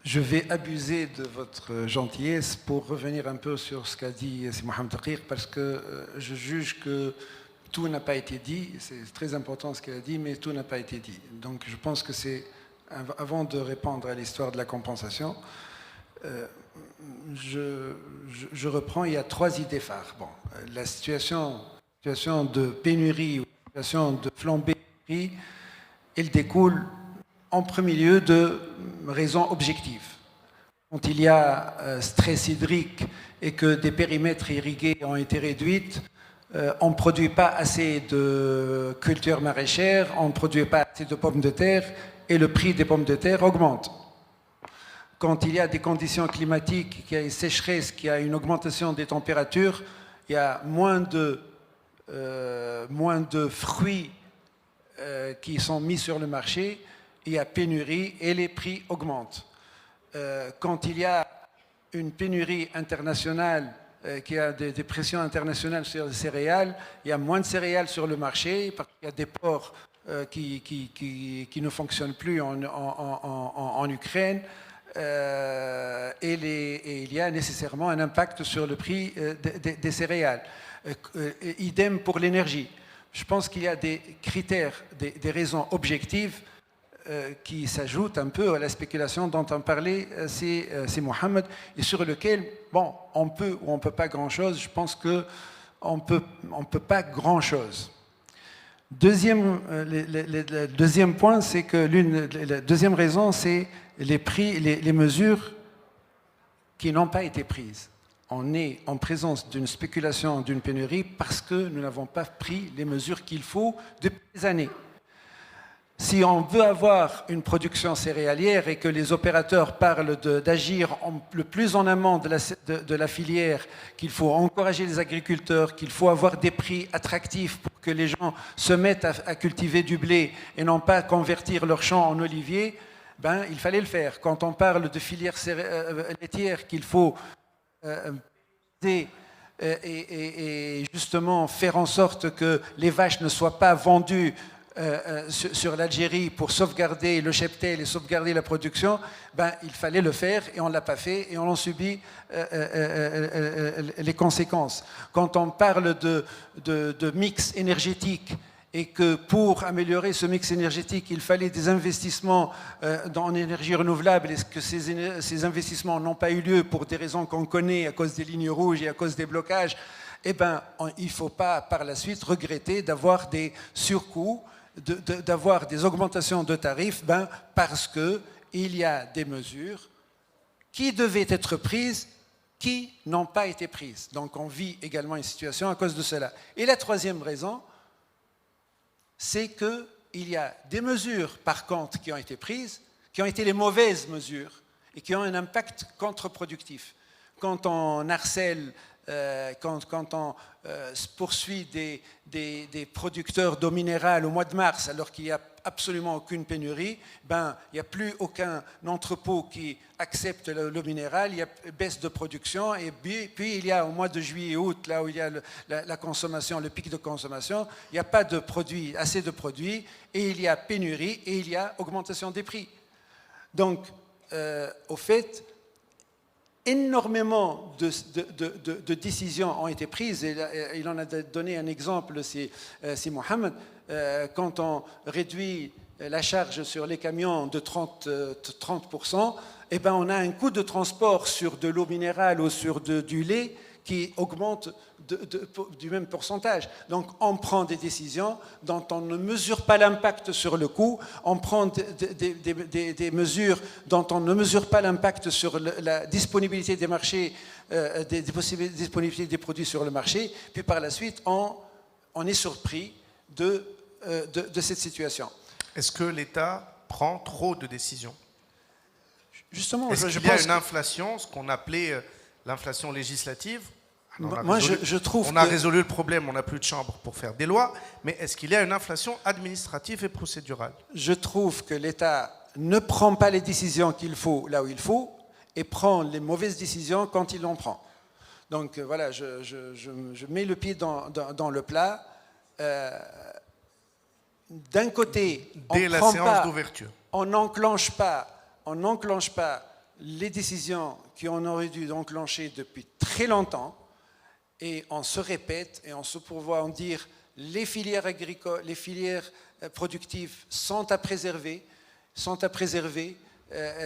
Je vais abuser de votre gentillesse pour revenir un peu sur ce qu'a dit Mohamed Taqir, parce que je juge que tout n'a pas été dit. C'est très important ce qu'il a dit, mais tout n'a pas été dit. Donc je pense que c'est, avant de répondre à l'histoire de la compensation, je reprends, il y a 3 idées phares. Bon, la situation de pénurie ou la situation de flambée de prix, elle découle en premier lieu de raisons objectives. Quand il y a stress hydrique et que des périmètres irrigués ont été réduits, on ne produit pas assez de cultures maraîchères, on ne produit pas assez de pommes de terre et le prix des pommes de terre augmente. Quand il y a des conditions climatiques, qu'il y a une sécheresse, qu'il y a une augmentation des températures, il y a moins de fruits qui sont mis sur le marché, il y a pénurie et les prix augmentent. Quand il y a une pénurie internationale, qu'il y a des pressions internationales sur les céréales, il y a moins de céréales sur le marché parce qu'il y a des ports qui ne fonctionnent plus en Ukraine. Et il y a nécessairement un impact sur le prix des céréales. Idem pour l'énergie. Je pense qu'il y a des critères, des raisons objectives qui s'ajoutent un peu à la spéculation dont on parlait, c'est Mohamed, et sur lequel, bon, on peut ou on ne peut pas grand-chose. Je pense qu'on ne peut pas grand-chose. Le deuxième point, c'est que la deuxième raison, c'est les prix, les mesures qui n'ont pas été prises. On est en présence d'une spéculation, d'une pénurie, parce que nous n'avons pas pris les mesures qu'il faut depuis des années. Si on veut avoir une production céréalière et que les opérateurs parlent d'agir le plus en amont de la filière, qu'il faut encourager les agriculteurs, qu'il faut avoir des prix attractifs pour que les gens se mettent à cultiver du blé et non pas convertir leurs champs en oliviers, ben, il fallait le faire. Quand on parle de filière laitière qu'il faut et justement faire en sorte que les vaches ne soient pas vendues sur l'Algérie pour sauvegarder le cheptel et sauvegarder la production, ben, il fallait le faire et on ne l'a pas fait et on en subit les conséquences. Quand on parle de mix énergétique et que pour améliorer ce mix énergétique, il fallait des investissements dans l'énergie renouvelable et que ces investissements n'ont pas eu lieu pour des raisons qu'on connaît à cause des lignes rouges et à cause des blocages, eh ben, il ne faut pas par la suite regretter d'avoir des surcoûts, d'avoir des augmentations de tarifs, ben, parce qu'il y a des mesures qui devaient être prises, qui n'ont pas été prises. Donc on vit également une situation à cause de cela. Et la troisième raison, c'est qu'il y a des mesures, par contre, qui ont été prises, qui ont été les mauvaises mesures et qui ont un impact contre-productif. Quand on harcèle, quand on poursuit des producteurs d'eau minérale au mois de mars alors qu'il n'y a absolument aucune pénurie, ben, il n'y a plus aucun entrepôt qui accepte l'eau minérale, il y a baisse de production et puis il y a au mois de juillet et août, là où il y a la consommation, le pic de consommation, il n'y a pas de produits, assez de produits et il y a pénurie et il y a augmentation des prix. Donc, au fait, énormément de décisions ont été prises et il en a donné un exemple, c'est Mohamed. Quand on réduit la charge sur les camions de 30%, eh ben on a un coût de transport sur de l'eau minérale ou sur du lait qui augmente du même pourcentage. Donc on prend des décisions dont on ne mesure pas l'impact sur le coût, on prend des mesures dont on ne mesure pas l'impact sur la disponibilité des marchés, des disponibilités des produits sur le marché, puis par la suite on on est surpris de cette situation. Est-ce que l'État prend trop de décisions? Justement, Est-ce je qu'il y a pense une inflation, ce qu'on appelait l'inflation législative? Moi, je trouve on a que- résolu le problème, on n'a plus de chambre pour faire des lois, mais est-ce qu'il y a une inflation administrative et procédurale? je trouve que l'État ne prend pas les décisions qu'il faut là où il faut et prend les mauvaises décisions quand il en prend. Donc voilà, je mets le pied dans le plat. D'un côté, Dès la séance d'ouverture. on n'enclenche pas les décisions qui on aurait dû enclencher depuis très longtemps, et on se répète et on se pourvoit en dire les filières agricoles, les filières productives sont à préserver,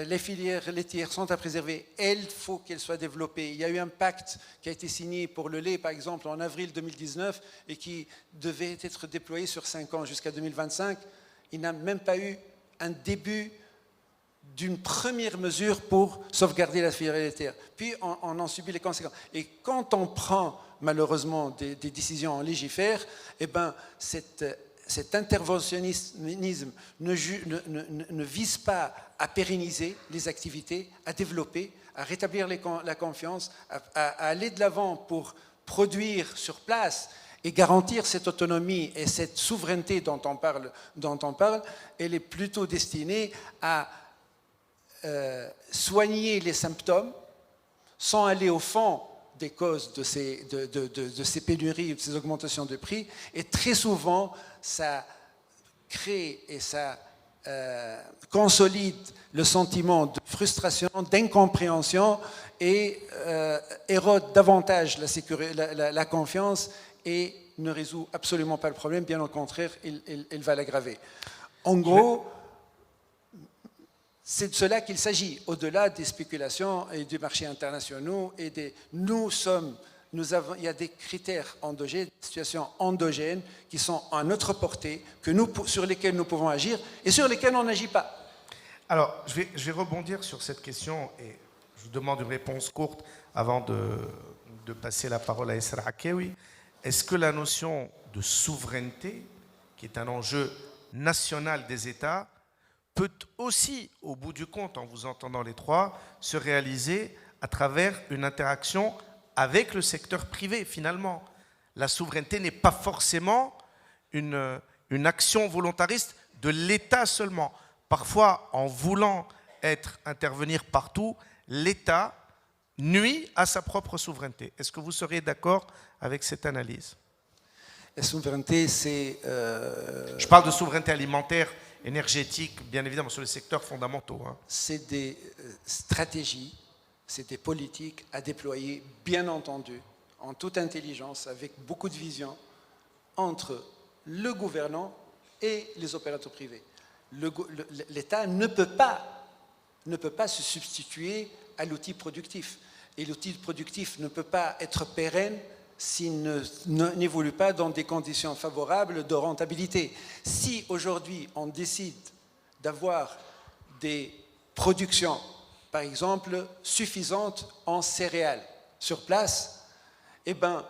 les filières laitières sont à préserver, il faut qu'elles soient développées. Il y a eu un pacte qui a été signé pour le lait, par exemple, en avril 2019 et qui devait être déployé sur 5 ans jusqu'à 2025. Il n'a même pas eu un début d'une première mesure pour sauvegarder la filière laitière. Puis on en subit les conséquences. Et quand on prend malheureusement des décisions en légifère, eh ben, cet interventionnisme ne vise pas à pérenniser les activités, à développer, à rétablir la confiance, à aller de l'avant pour produire sur place et garantir cette autonomie et cette souveraineté dont on parle. Elle est plutôt destinée à soigner les symptômes sans aller au fond des causes de ces pénuries, de ces augmentations de prix. Et très souvent, ça crée et ça consolide le sentiment de frustration, d'incompréhension et érode davantage la confiance et ne résout absolument pas le problème. Bien au contraire, il va l'aggraver. En gros, c'est de cela qu'il s'agit, au-delà des spéculations et des marchés internationaux. Il y a des critères endogènes, des situations endogènes qui sont à notre portée, sur lesquelles nous pouvons agir et sur lesquelles on n'agit pas. Alors, je vais rebondir sur cette question et je vous demande une réponse courte avant de passer la parole à Esra Hakewi. Est-ce que la notion de souveraineté, qui est un enjeu national des États, peut aussi, au bout du compte, en vous entendant les trois, se réaliser à travers une interaction avec le secteur privé, finalement? La souveraineté n'est pas forcément une action volontariste de l'État seulement. Parfois, en voulant intervenir partout, l'État nuit à sa propre souveraineté. Est-ce que vous seriez d'accord avec cette analyse? La souveraineté, c'est... Je parle de souveraineté alimentaire, énergétique, bien évidemment, sur les secteurs fondamentaux. C'est des stratégies, c'est des politiques à déployer, bien entendu, en toute intelligence, avec beaucoup de vision, entre le gouvernant et les opérateurs privés. L'État ne peut pas se substituer à l'outil productif. Et l'outil productif ne peut pas être pérenne s'il n'évolue pas dans des conditions favorables de rentabilité. Si aujourd'hui on décide d'avoir des productions, par exemple, suffisantes en céréales sur place, eh bien,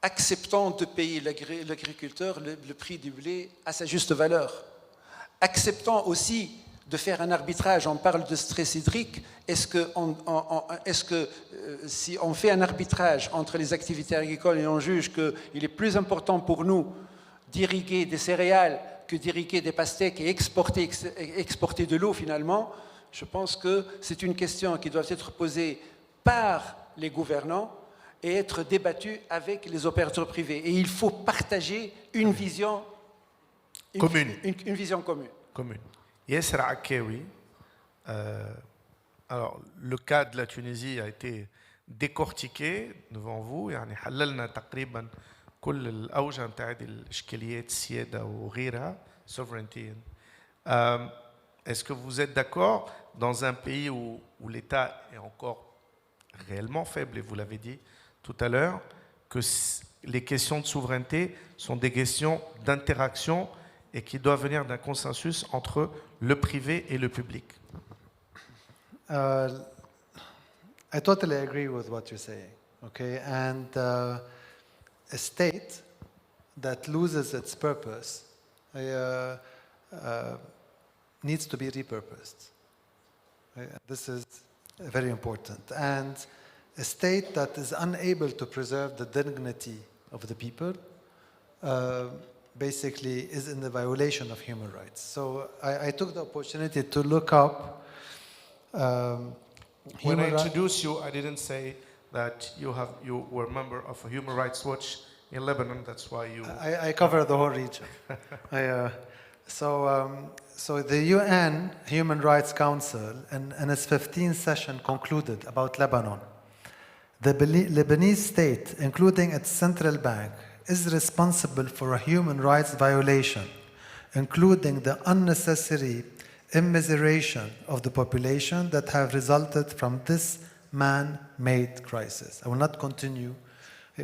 acceptons de payer l'agriculteur le prix du blé à sa juste valeur. Acceptons aussi de faire un arbitrage. On parle de stress hydrique. Est-ce que si on fait un arbitrage entre les activités agricoles et on juge qu'il est plus important pour nous d'irriguer des céréales que d'irriguer des pastèques et exporter de l'eau finalement, je pense que c'est une question qui doit être posée par les gouvernants et être débattue avec les opérateurs privés. Et il faut partager une vision commune. Une vision commune. Yasser Hakewi, alors le cas de la Tunisie a été décortiqué devant vous. يعني حللنا تقريبا كل الأوجه نتاع الإشكاليات السيادة وغيرها sovereignty. Est-ce que vous êtes d'accord dans un pays où l'État est encore réellement faible, et vous l'avez dit tout à l'heure, que les questions de souveraineté sont des questions d'interaction et qui doivent venir d'un consensus entre le privé et le public? I totally agree with what you're saying. Okay, and a state that loses its purpose needs to be repurposed. This is very important. And a state that is unable to preserve the dignity of the people basically is in the violation of human rights. So I took the opportunity to look up When I introduced you, I didn't say that you were a member of a Human Rights Watch in Lebanon. That's why you... I cover the whole region. So the UN Human Rights Council in its 15th session concluded about Lebanon. The Lebanese state, including its central bank, is responsible for a human rights violation, including the unnecessary immiseration of the population that have resulted from this man-made crisis. I will not continue,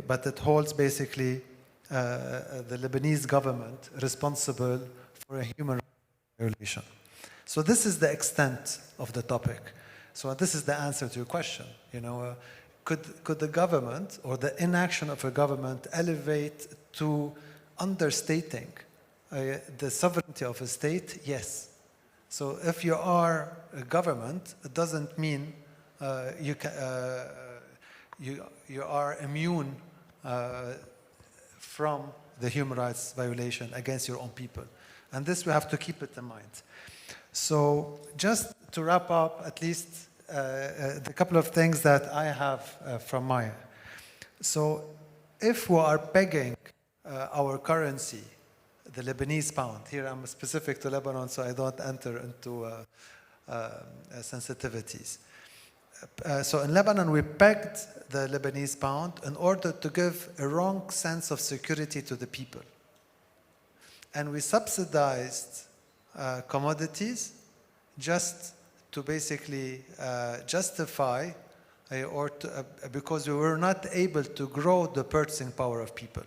but it holds basically the Lebanese government responsible for a human rights violation. So this is the extent of the topic. So this is the answer to your question. Could the government or the inaction of a government elevate to understating the sovereignty of a state? Yes. So if you are a government, it doesn't mean you are immune from the human rights violation against your own people. And this we have to keep it in mind. So just to wrap up, at least the couple of things that I have from Maya. So if we are pegging our currency, the Lebanese pound, here I'm specific to Lebanon, so I don't enter into sensitivities. So in Lebanon, we pegged the Lebanese pound in order to give a wrong sense of security to the people. And we subsidized commodities just to basically justify because we were not able to grow the purchasing power of people.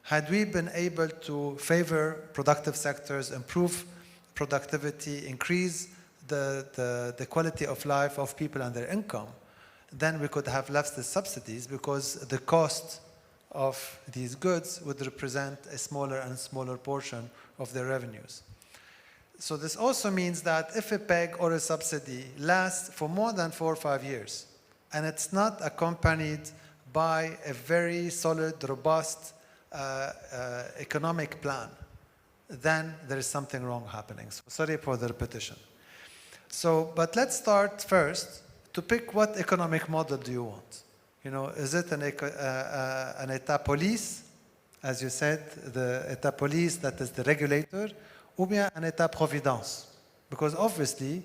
Had we been able to favor productive sectors, improve productivity, increase the quality of life of people and their income, then we could have left the subsidies because the cost of these goods would represent a smaller and smaller portion of their revenues. So this also means that if a peg or a subsidy lasts for more than 4 or 5 years, and it's not accompanied by a very solid, robust economic plan, then there is something wrong happening. So sorry for the repetition. But let's start first to pick what economic model do you want. Is it an État police, as you said, the État police that is the regulator, or bien an État providence? Because obviously,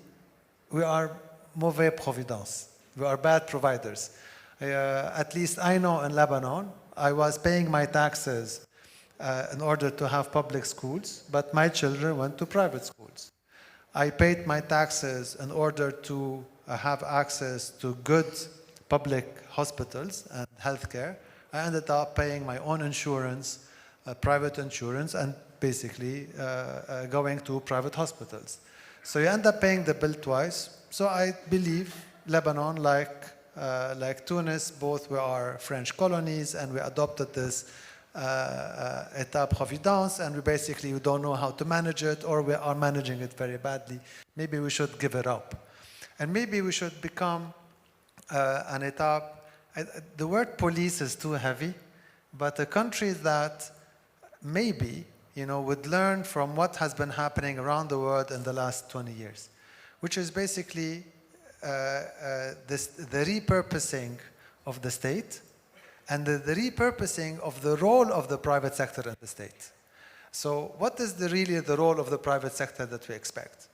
we are mauvais providence. We are bad providers. At least I know in Lebanon, I was paying my taxes in order to have public schools, but my children went to private schools. I paid my taxes in order to have access to good public hospitals and healthcare. I ended up paying my own insurance, private insurance, and basically going to private hospitals. So you end up paying the bill twice. So I believe Lebanon, like Tunis, both were our French colonies, and we adopted this État-providence, and we don't know how to manage it, or we are managing it very badly. Maybe we should give it up. And maybe we should become an État. The word police is too heavy, but a country that maybe would learn from what has been happening around the world in the last 20 years, which is basically the repurposing of the state and the repurposing of the role of the private sector in the state. So what is really the role of the private sector that we expect?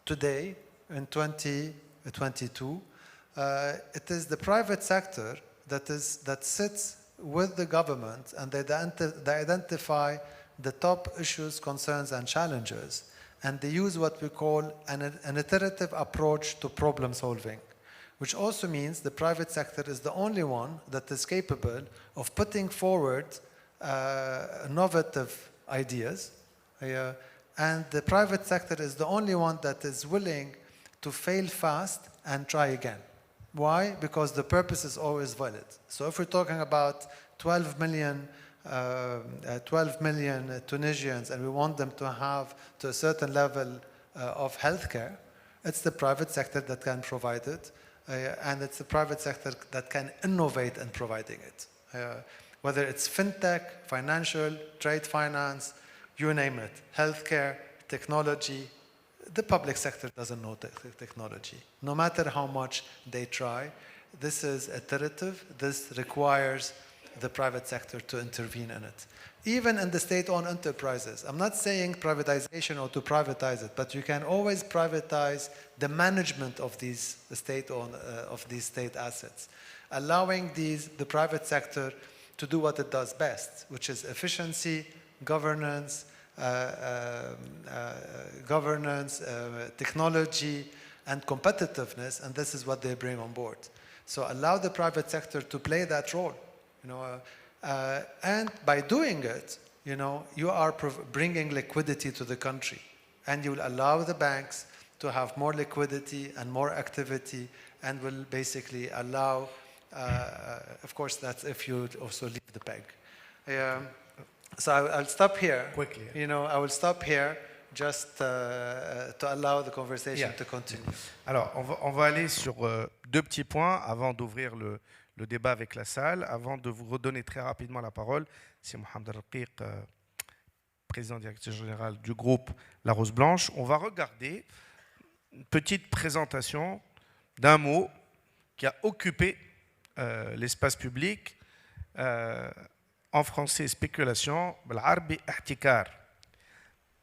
Today, in 2022, it is the private sector that sits with the government, and they identify the top issues, concerns, and challenges, and they use what we call an iterative approach to problem solving, which also means the private sector is the only one that is capable of putting forward innovative ideas, and the private sector is the only one that is willing to fail fast and try again. Why? Because the purpose is always valid. So if we're talking about 12 million 12 million Tunisians and we want them to have to a certain level of healthcare, it's the private sector that can provide it, and it's the private sector that can innovate in providing it. Whether it's fintech, financial, trade finance, you name it, healthcare, technology, the public sector doesn't know technology. No matter how much they try, this is iterative. This requires the private sector to intervene in it. Even in the state-owned enterprises, I'm not saying privatization or to privatize it, but you can always privatize the management of these state-owned, of these state assets, allowing the private sector to do what it does best, which is efficiency, governance, technology, and competitiveness, and this is what they bring on board. So allow the private sector to play that role, and by doing it, you are bringing liquidity to the country, and you will allow the banks to have more liquidity and more activity, and will basically allow, of course, that's if you also leave the peg. So I'll stop here. Quickly. I will stop here just to allow the conversation to continue. Alors, on va aller sur deux petits points avant d'ouvrir le débat avec la salle, avant de vous redonner très rapidement la parole. C'est Mohamed Raqiq, président directeur général du groupe La Rose Blanche. On va regarder une petite présentation d'un mot qui a occupé l'espace public. En français, spéculation. بالعربي احتكار.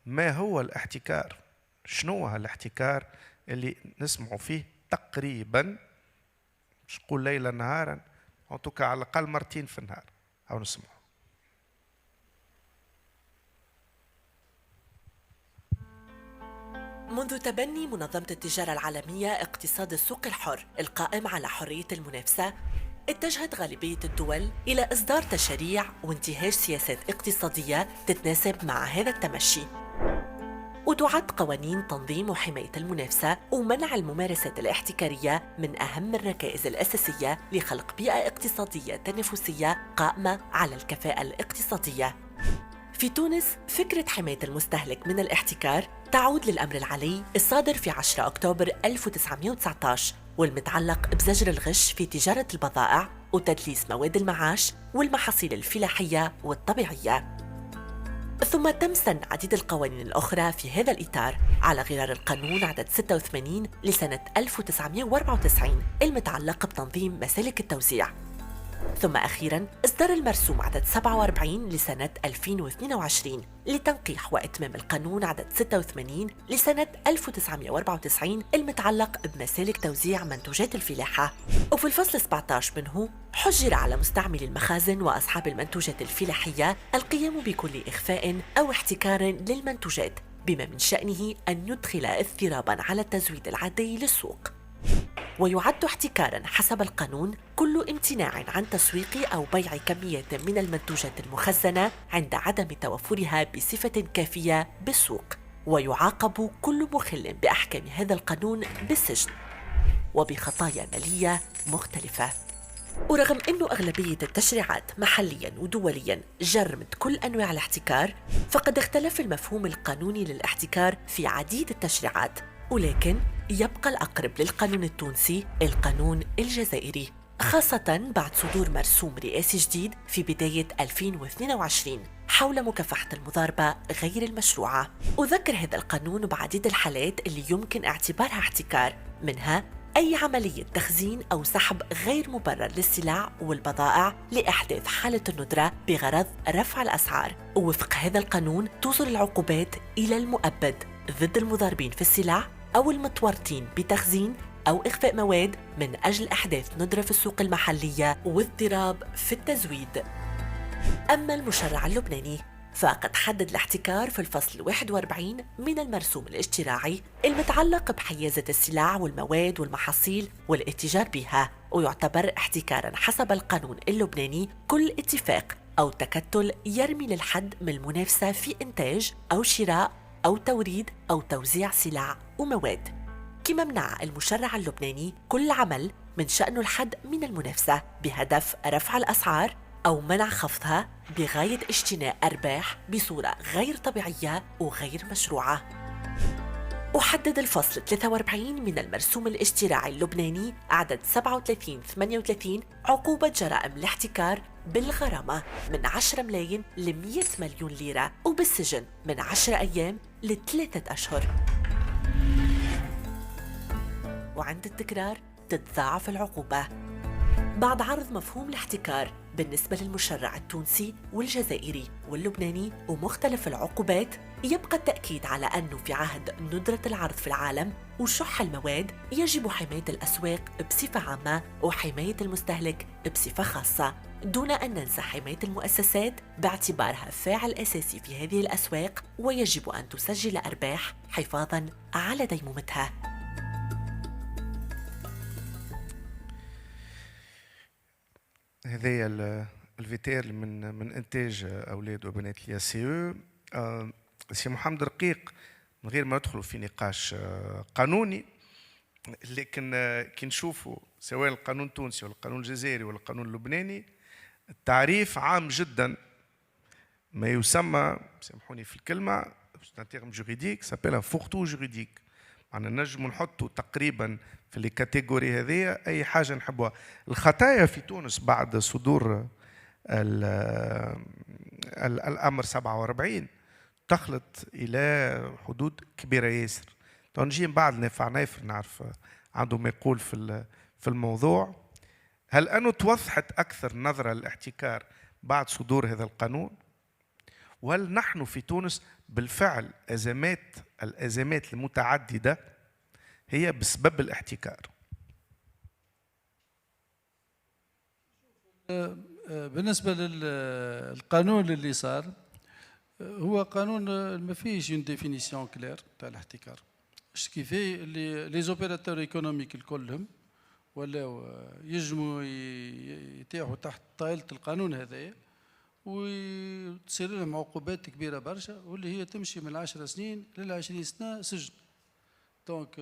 ما هو الاحتكار؟ شنو هو الاحتكار اللي نسمعوا فيه تقريبا مش نقول ليلا نهارا ان توكا على الاقل مرتين في النهار او نسمعوا. منذ تبني منظمة التجارة العالمية اقتصاد السوق الحر القائم على حرية المنافسة، اتجهت غالبية الدول إلى إصدار تشريع وانتهاج سياسات اقتصادية تتناسب مع هذا التمشي. وتعد قوانين تنظيم وحماية المنافسة ومنع الممارسات الاحتكارية من أهم الركائز الأساسية لخلق بيئة اقتصادية تنافسية قائمة على الكفاءة الاقتصادية. في تونس، فكرة حماية المستهلك من الاحتكار تعود للأمر العلي الصادر في 10 أكتوبر 1919 والمتعلق بزجر الغش في تجارة البضائع وتدليس مواد المعاش والمحاصيل الفلاحية والطبيعية. ثم تم سن عديد القوانين الأخرى في هذا الإطار على غرار القانون عدد 86 لسنة 1994 المتعلق بتنظيم مسالك التوزيع. ثم أخيراً إصدار المرسوم عدد 47 لسنة 2022 لتنقيح وإتمام القانون عدد 86 لسنة 1994 المتعلق بمسالك توزيع منتوجات الفلاحة. وفي الفصل 17 منه حجر على مستعملي المخازن وأصحاب المنتوجات الفلاحية القيام بكل إخفاء أو احتكار للمنتوجات بما من شأنه أن يدخل اضطراباً على التزويد العادي للسوق. ويعد احتكاراً حسب القانون كل امتناع عن تسويق أو بيع كميات من المنتوجات المخزنة عند عدم توفرها بصفة كافية بالسوق، ويعاقب كل مخل بأحكام هذا القانون بالسجن وبخطايا مالية مختلفة. ورغم أنه أغلبية التشريعات محلياً ودولياً جرمت كل أنواع الاحتكار، فقد اختلف المفهوم القانوني للاحتكار في عديد التشريعات، ولكن يبقى الأقرب للقانون التونسي القانون الجزائري، خاصة بعد صدور مرسوم رئاسي جديد في بداية 2022 حول مكافحة المضاربة غير المشروعة. أذكر هذا القانون بعديد الحالات اللي يمكن اعتبارها احتكار، منها أي عملية تخزين أو سحب غير مبرر للسلع والبضائع لإحداث حالة الندرة بغرض رفع الأسعار. ووفق هذا القانون توصل العقوبات إلى المؤبد ضد المضاربين في السلع أو المتورطين بتخزين أو إخفاء مواد من أجل إحداث ندرة في السوق المحلية واضطراب في التزويد. أما المشرع اللبناني فقد حدد الاحتكار في الفصل 41 من المرسوم الاجتراعي المتعلق بحيازة السلع والمواد والمحاصيل والاتجار بها، ويعتبر احتكاراً حسب القانون اللبناني كل اتفاق أو تكتل يرمي للحد من المنافسة في إنتاج أو شراء أو توريد أو توزيع سلع ومواد. كما منع المشرع اللبناني كل عمل من شأنه الحد من المنافسة بهدف رفع الأسعار أو منع خفضها بغاية اجتناء أرباح بصورة غير طبيعية وغير مشروعة. وحدد الفصل 43 من المرسوم الاجتراعي اللبناني عدد 37-38 عقوبة جرائم الاحتكار بالغرامة من 10 ملايين ل 100 مليون ليرة وبالسجن من 10 أيام ل 3 أشهر. وعند التكرار تتضاعف العقوبة. بعد عرض مفهوم الاحتكار بالنسبة للمشرع التونسي والجزائري واللبناني ومختلف العقوبات، يبقى التأكيد على أنه في عهد ندرة العرض في العالم وشح المواد يجب حماية الأسواق بصفة عامة وحماية المستهلك بصفة خاصة، دون أن ننسى حماية المؤسسات باعتبارها فاعل أساسي في هذه الأسواق، ويجب أن تسجل أرباح حفاظاً على ديمومتها. هذايا الفيتير من انتاج اولاد وبنات اليا سي او. سي محمد رقيق، من غير ما ندخلوا في نقاش قانوني، لكن كي نشوفوا سواء القانون التونسي ولا القانون الجزائري ولا القانون اللبناني، التعريف عام جدا، ما يسمى، سامحوني في الكلمه، ان تيرم جوريديك سابيل ان فورتو جوريديك، معنا نجم نحطوا تقريبا في لي كاتيجوري هذه اي حاجه نحبوها. الخطايا في تونس بعد صدور الامر 47 دخلت الى حدود كبيره ياسر. نجي من بعد نافع نايفر نعرف عنده ما يقول في الموضوع. هل انه توضحت اكثر نظره للاحتكار بعد صدور هذا القانون؟ وهل نحن في تونس بالفعل الازمات المتعدده هي بسبب الاحتكار؟ بالنسبة للقانون اللي صار، هو قانون ما فيش اون ديفينيسيون كلير تاع الاحتكار. اش كيفي لي زوبيراتور ايكونوميك الكلهم ولاو يجموا يتيحوا تحت طائلة القانون هذايا، وتصير لهم عقوبات كبيرة برشا، واللي هي تمشي من 10 سنين ل20 سنة سجن. دونك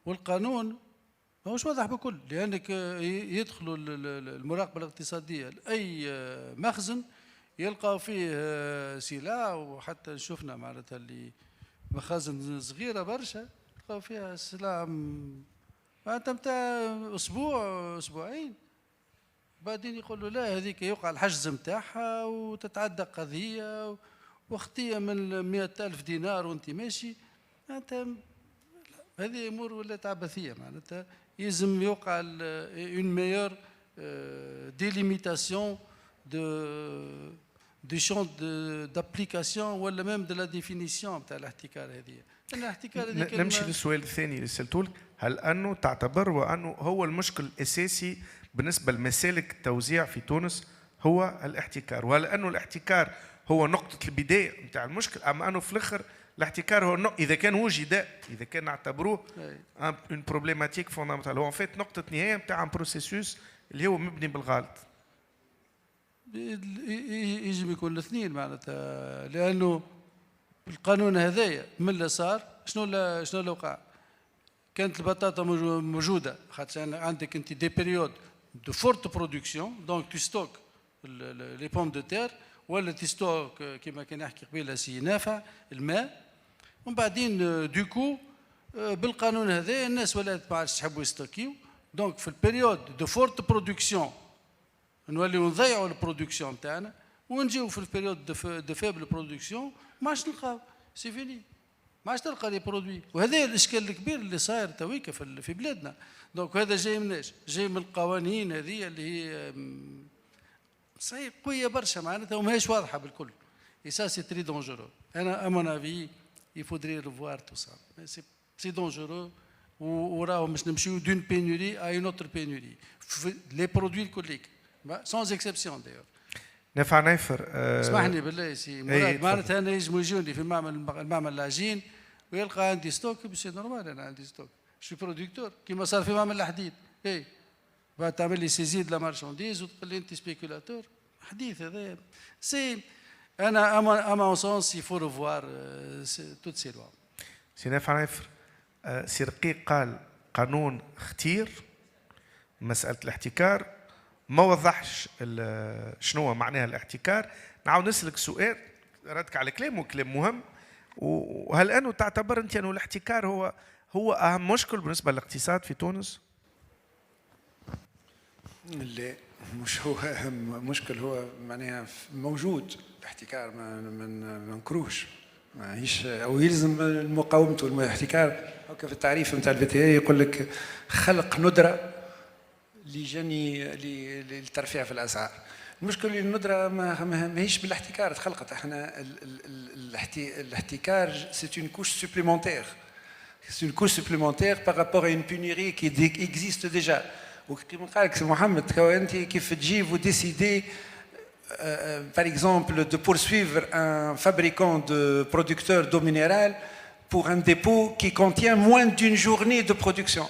والقانون ماهوش واضح بكل، لأنك يدخلوا المراقبة الاقتصادية لأي مخزن يلقاو فيه سلع، وحتى شفنا معناتها اللي مخازن صغيرة برشا يلقاو فيها سلع معناتها نتاع أسبوع أسبوعين، بعدين يقولوا لا هذيك يوقع الحجز نتاعها وتتعدى قضية وخطية من 100,000 دينار وانت ماشي. معناتها هذه امور ولات عبثيه، معناتها يلزم يوقع اون ميور ديليميتاسيون دو شون دابليكاسيون ولا ميم دو لا ديفينيسيون تاع الاحتكار هذه. الاحتكار هذه نمشي للسؤال الثاني اللي سالته لك، هل انه تعتبر وانه هو المشكل الاساسي بالنسبه لمسالك التوزيع في تونس هو الاحتكار، وهل انه الاحتكار هو نقطه البدايه نتاع المشكل، ام انه في الاخر الاحتكار هو اذا كان وجد، اذا كان نعتبروه اون بروبليماتيك فوندامنتال، هو فات نقطه نهايه نتاع ان بروسيسوس اللي هو مبني بالغلط؟ يجب يكون الاثنين معناتها، لانه القانون هذايا من اللي صار شنو اللي وقع؟ كانت البطاطا موجوده، خاطر عندك انت دي بيريود دو فورت برودكسيون، دونك تو ستوك لي بوم دو تير، ولا تستوك كما كان يحكي قبيله سي نافع الماء، ومن بعدين دوكو بالقانون هذا الناس ولات ما عادش تحبوا يستوكيو، دونك في البيريود دو فورت برودكسيون نوليو نضيعوا البرودكسيون تاعنا، ونجيو في البيريود دو فيبل برودكسيون ما عادش نلقاو، سي فيني ما عادش تلقى لي برودوي. وهذا الاشكال الكبير اللي صاير تويكا في بلادنا. دونك هذا جاي مناش؟ جاي من القوانين هذه اللي هي صحيح قويه برشا معناتها وماهيش واضحه بالكل. اي سا سي تري دونجورو. انا ا مون افي يفودري ريفوار تو سا، سي دونجورو. وراهو باش نمشيو دون بينوري ا اون اوتر بينوري لي برودوي الكليك سون اكسبسيون دايور. نافع نايفر اسمحني بالله سي مراد، معناتها انا يجموا يجوني في المعمل العجين ويلقى عندي ستوك، سي نورمال انا عندي ستوك، شو برودكتور كيما صار في معمل الحديد. اي بعد تعمل لي سيزي دو لا مارشانديز وتقول لي انت سبيكولاتور، حديث هذا. سي انا اما سونس يفو ريفوار توت سي لوا. سي نافع نايفر، سي رقيق قال قانون اختير مساله الاحتكار، ما وضحش شنو هو معناها الاحتكار. نعاود نسألك سؤال ردك على كلام وكلام مهم، وهل أنه تعتبر أنت أنه الاحتكار هو أهم مشكل بالنسبة للاقتصاد في تونس؟ لا، مش هو أهم مشكل، هو معناها موجود الاحتكار، ما ننكروش، ماهيش او يلزم مقاومته. الاحتكار هكا في التعريف نتاع البي يقول لك خلق ندره للترفيع في الاسعار. المشكل اللي الندره ماهيش بالاحتكار تخلقت، احنا الاحتكار سي اون كوش سوبليمونتير، سي اون كوش سوبليمونتير بار رابور ا اون بونيري كي اكزيست ديجا. وكيما قال لك سي محمد، انت كيف تجيب وديسيدي par exemple, de poursuivre un fabricant de producteurs d'eau minérale pour un dépôt qui contient moins d'une journée de production.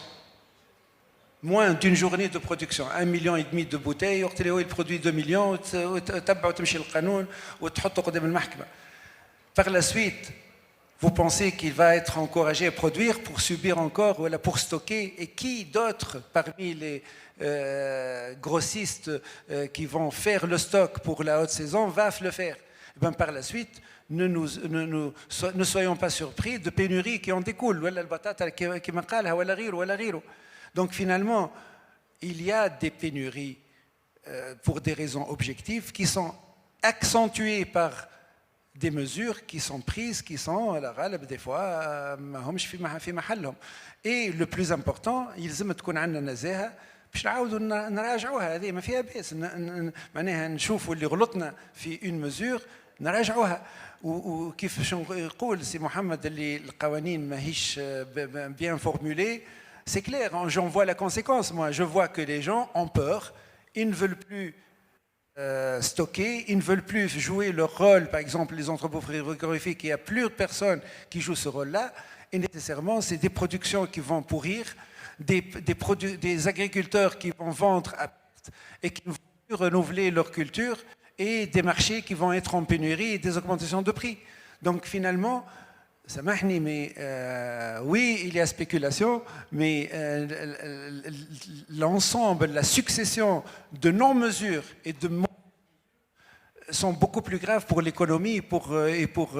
Moins d'une journée de production. 1,5 million de bouteilles, il produit 2 millions, tu par la suite, vous pensez qu'il va être encouragé à produire pour subir encore, ou pour stocker, et qui d'autre parmi les grossistes qui vont faire le stock pour la haute saison va le faire? Et bien, par la suite, ne soyons pas surpris de pénuries qui en découlent. Donc finalement, il y a des pénuries pour des raisons objectives qui sont accentuées par des mesures qui sont prises, qui sont à la غالب des fois في محلهم. Et le plus important, يلزم تكون عندنا نزاهة باش نعاودوا نراجعوها. هذه ما فيها بأس، معناها نشوفوا اللي غلطنا في une mesure نراجعوها. وكيف يقول سي محمد اللي القوانين ماهيش bien formulées, c'est clair, j'en vois la conséquence. Moi, je vois que les gens ont peur, ils ne veulent plus stocker, ils ne veulent plus jouer leur rôle. Par exemple, les entrepôts frigorifiques, il n'y a plus de personnes qui jouent ce rôle-là. Et nécessairement, c'est des productions qui vont pourrir, des agriculteurs qui vont vendre à perte et qui ne vont plus renouveler leur culture, et des marchés qui vont être en pénurie et des augmentations de prix. Donc finalement, سامحني, mais oui, il y a spéculation, mais l'ensemble, la succession de non-mesures et de sont beaucoup plus graves pour l'économie et pour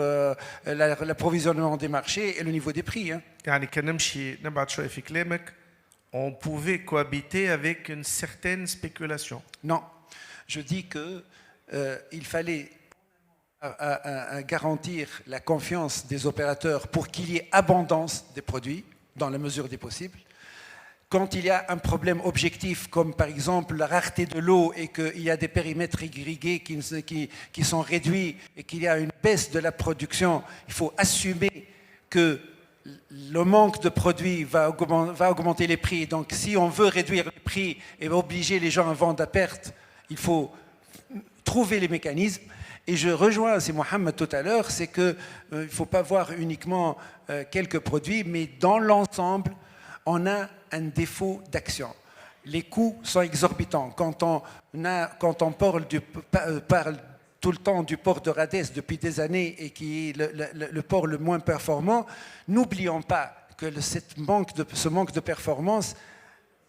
l'approvisionnement des marchés et le niveau des prix. يعني كان نمشي نبعد شوية في كلامك, on pouvait cohabiter avec une certaine spéculation. Non, je dis que il fallait à garantir la confiance des opérateurs pour qu'il y ait abondance des produits dans la mesure des possibles. Quand il y a un problème objectif, comme par exemple la rareté de l'eau et qu'il y a des périmètres irrigués qui sont réduits et qu'il y a une baisse de la production, il faut assumer que le manque de produits va augmenter les prix. Donc si on veut réduire les prix et obliger les gens à vendre à perte, il faut trouver les mécanismes. Et je rejoins, c'est Mohamed tout à l'heure, c'est qu'il ne faut pas voir uniquement quelques produits, mais dans l'ensemble, on a un défaut d'action. Les coûts sont exorbitants. Quand on parle tout le temps du port de Radès depuis des années et qui est le port le moins performant, n'oublions pas que ce manque de performance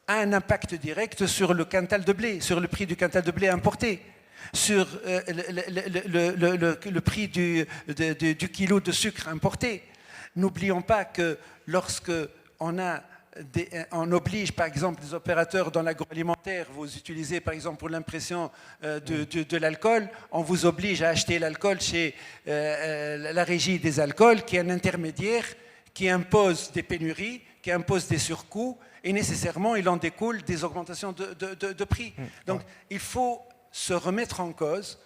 a un impact direct sur le quintal de blé, sur le prix du quintal de blé importé, sur le prix du kilo de sucre importé. N'oublions pas que lorsque on oblige par exemple les opérateurs dans l'agroalimentaire, vous utilisez par exemple pour l'impression de l'alcool, on vous oblige à acheter l'alcool chez la régie des alcools, qui est un intermédiaire qui impose des pénuries, qui impose des surcoûts, et nécessairement il en découle des augmentations de prix. Donc il faut se remettre en cause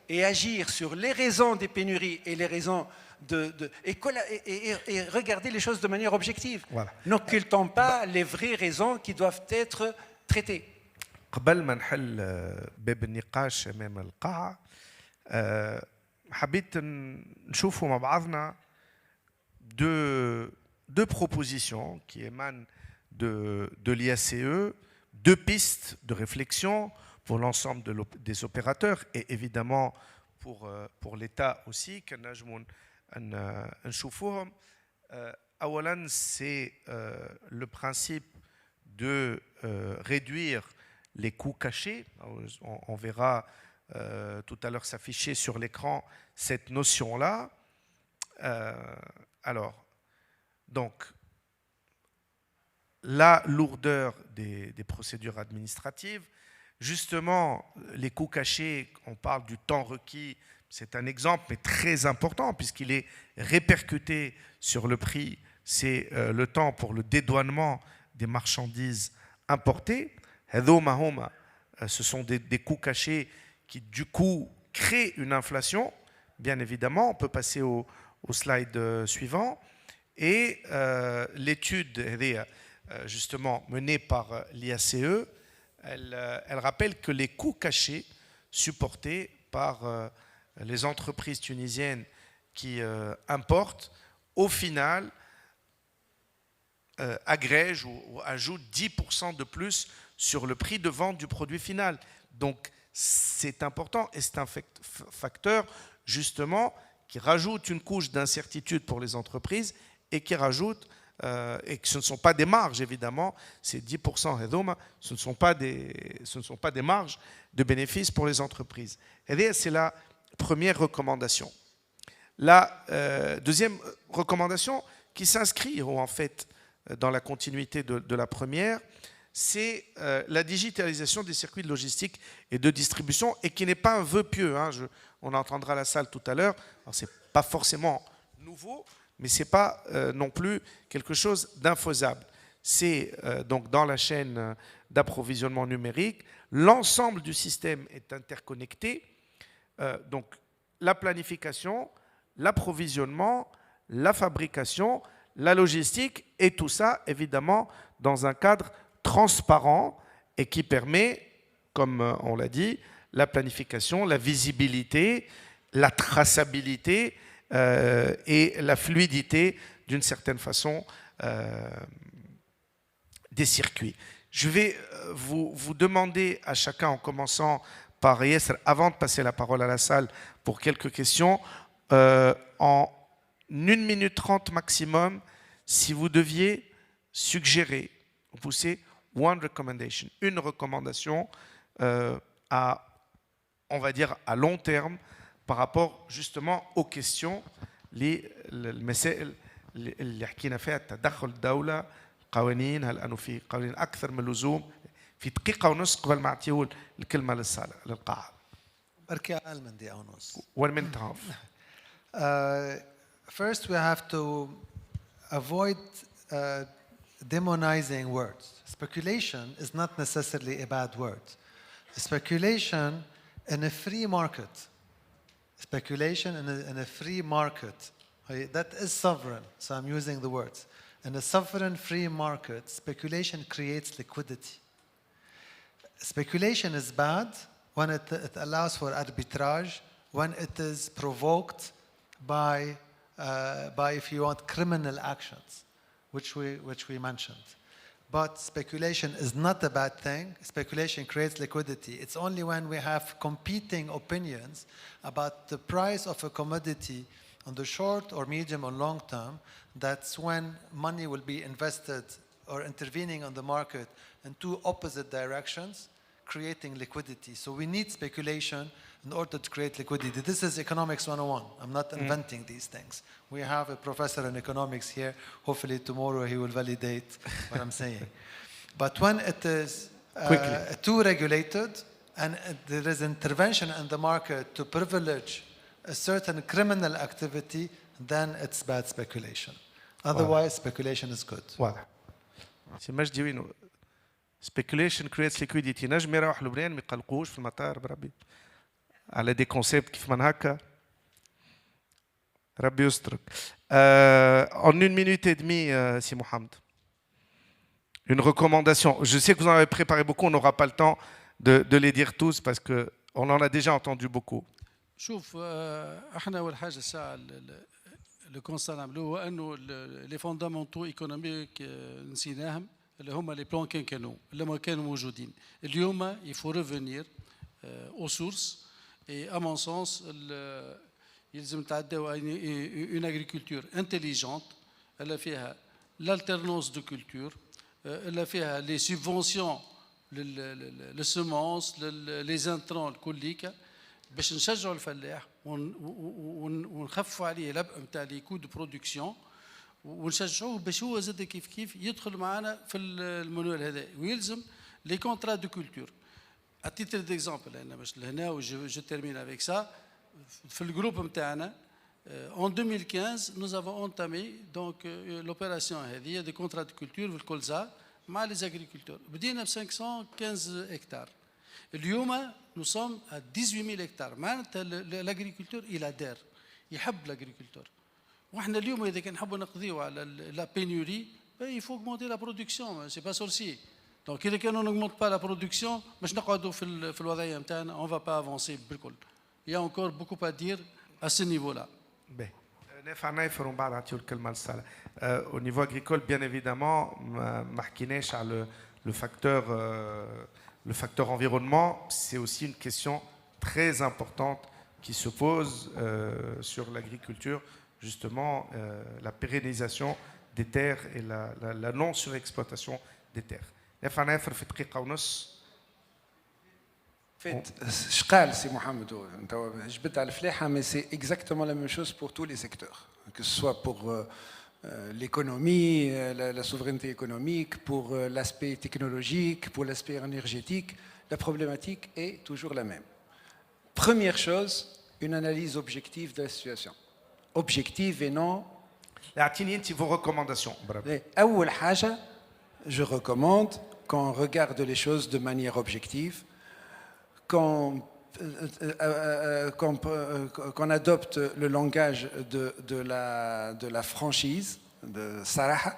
et agir sur les raisons des pénuries et les raisons et regarder les choses de manière objective. Voilà. N'occultons pas les vraies raisons qui doivent être traitées. قبل ما نحل باب النقاش امام القاعه, حبيت نشوفوا مع بعضنا deux propositions qui émanent de l'IACE, deux pistes de réflexion pour l'ensemble des opérateurs et évidemment pour l'État aussi. أولاً, c'est le principe de réduire les coûts cachés. On verra tout à l'heure s'afficher sur l'écran cette notion-là. Donc, la lourdeur des procédures administratives, justement, les coûts cachés, on parle du temps requis, c'est un exemple, mais très important, puisqu'il est répercuté sur le prix, c'est le temps pour le dédouanement des marchandises importées. Ce sont des coûts cachés qui, du coup, créent une inflation, bien évidemment. On peut passer au slide suivant. Et l'étude justement menée par l'IACE, elle rappelle que les coûts cachés supportés par les entreprises tunisiennes qui importent, au final, agrègent ou ajoutent 10% de plus sur le prix de vente du produit final. Donc, c'est important et c'est un facteur, justement, qui rajoute une couche d'incertitude pour les entreprises et qui rajoute, et que ce ne sont pas des marges, évidemment, ces 10%, ce ne sont pas des marges de bénéfices pour les entreprises. Et c'est la première recommandation. La deuxième recommandation, qui s'inscrit en fait dans la continuité de la première, c'est la digitalisation des circuits de logistique et de distribution, et qui n'est pas un vœu pieux. On entendra la salle tout à l'heure. Ce n'est pas forcément nouveau, mais ce n'est pas non plus quelque chose d'infaisable. C'est donc dans la chaîne d'approvisionnement numérique, l'ensemble du système est interconnecté. Donc la planification, l'approvisionnement, la fabrication, la logistique, et tout ça, évidemment, dans un cadre transparent et qui permet, comme on l'a dit, la planification, la visibilité, la traçabilité et la fluidité, d'une certaine façon, des circuits. Je vais vous demander à chacun, en commençant par Yasser, avant de passer la parole à la salle pour quelques questions, en 1 minute 30 maximum, si vous deviez suggérer, pousser une recommandation à, on va dire, à long terme par rapport justement aux questions المسائل اللي حكينا فيها تدخل الدولة قوانين هل أنه في قوانين أكثر من اللزوم في دقيقة ونص قبل ما أعطيه الكلمة للقاعة. بركي أقل من دقيقة ونص. 1 minute and a half. First, we have to avoid demonizing words. Speculation is not necessarily a bad word. Speculation in a free market. Speculation in a free market. That is sovereign, so I'm using the words. In a sovereign free market, speculation creates liquidity. Speculation is bad when it allows for arbitrage, when it is provoked by if you want, criminal actions, which we mentioned. But speculation is not a bad thing. Speculation creates liquidity. It's only when we have competing opinions about the price of a commodity on the short or medium or long term, that's when money will be invested or intervening on the market in two opposite directions, creating liquidity. So we need speculation in order to create liquidity. This is economics 101. I'm not inventing these things. We have a professor in economics here. Hopefully tomorrow he will validate what I'm saying. But when it is too regulated and there is intervention in the market to privilege a certain criminal activity, then it's bad speculation. Otherwise, speculation is good. واضح. سي مجدي وينو؟ Speculation creates liquidity. نجم يروح لبنان ما يقلقوش في المطار بربي على دي كونسيبت كيف من هكا. ربي يسترك. En 1 minute et demie, si Mohamed. Une recommandation. Je sais que vous en avez préparé beaucoup, on n'aura pas le temps de les dire tous parce qu'on en a déjà entendu beaucoup. شوف احنا اول حاجه الساعه لو كونستا نعملوه هو انه لي فوندامونتو ايكونوميك نسيناهم اللي هما لي بلان اللي ما كانوا موجودين اليوم يفو ريفونير او سورس اي ا مون سونس يلزم نتعداو اون اغريكولتور انتيليجونت اللي فيها l'alternance de culture اللي فيها les subventions للسمونس لي انترون الكليكا باش نشجعوا الفلاح ونخفوا عليه العبء نتاع لي كو دو برودكسيون ونشجعوه باش هو زاد كيف يدخل معنا في المنوال هذا ويلزم لي كونترا دو كولتور. À titre d'exemple, je termine avec ça. Dans le groupe en 2015, nous avons entamé l'opération de contrat de culture avec les agriculteurs. Nous avons 515 hectares. Aujourd'hui, nous sommes à 18 000 hectares. L'agriculteur, il adhère. Il aime l'agriculteur. Aujourd'hui, si nous voulons la pénurie, il faut augmenter la production. Ce n'est pas sorcier. Donc, si on n'augmente pas la production, on ne va pas avancer. Il y a encore beaucoup à dire à ce niveau-là. Au niveau agricole, bien évidemment, le facteur environnement, c'est aussi une question très importante qui se pose sur l'agriculture, justement la pérennisation des terres et la non-surexploitation des terres. نفر في دقيقة ونص. شقال سي محمد انت جبت على الفلاحة mais c'est exactement la même chose pour tous les secteurs, que ce soit pour l'économie, la souveraineté économique, pour l'aspect technologique, pour l'aspect énergétique, la problématique est toujours la même. Première chose, une analyse objective de la situation. Objective et non. اعطيني انت vos recommandations. أول حاجة je recommande qu'on regarde les choses de manière objective, qu'on adopte le langage de la franchise, de Saraha,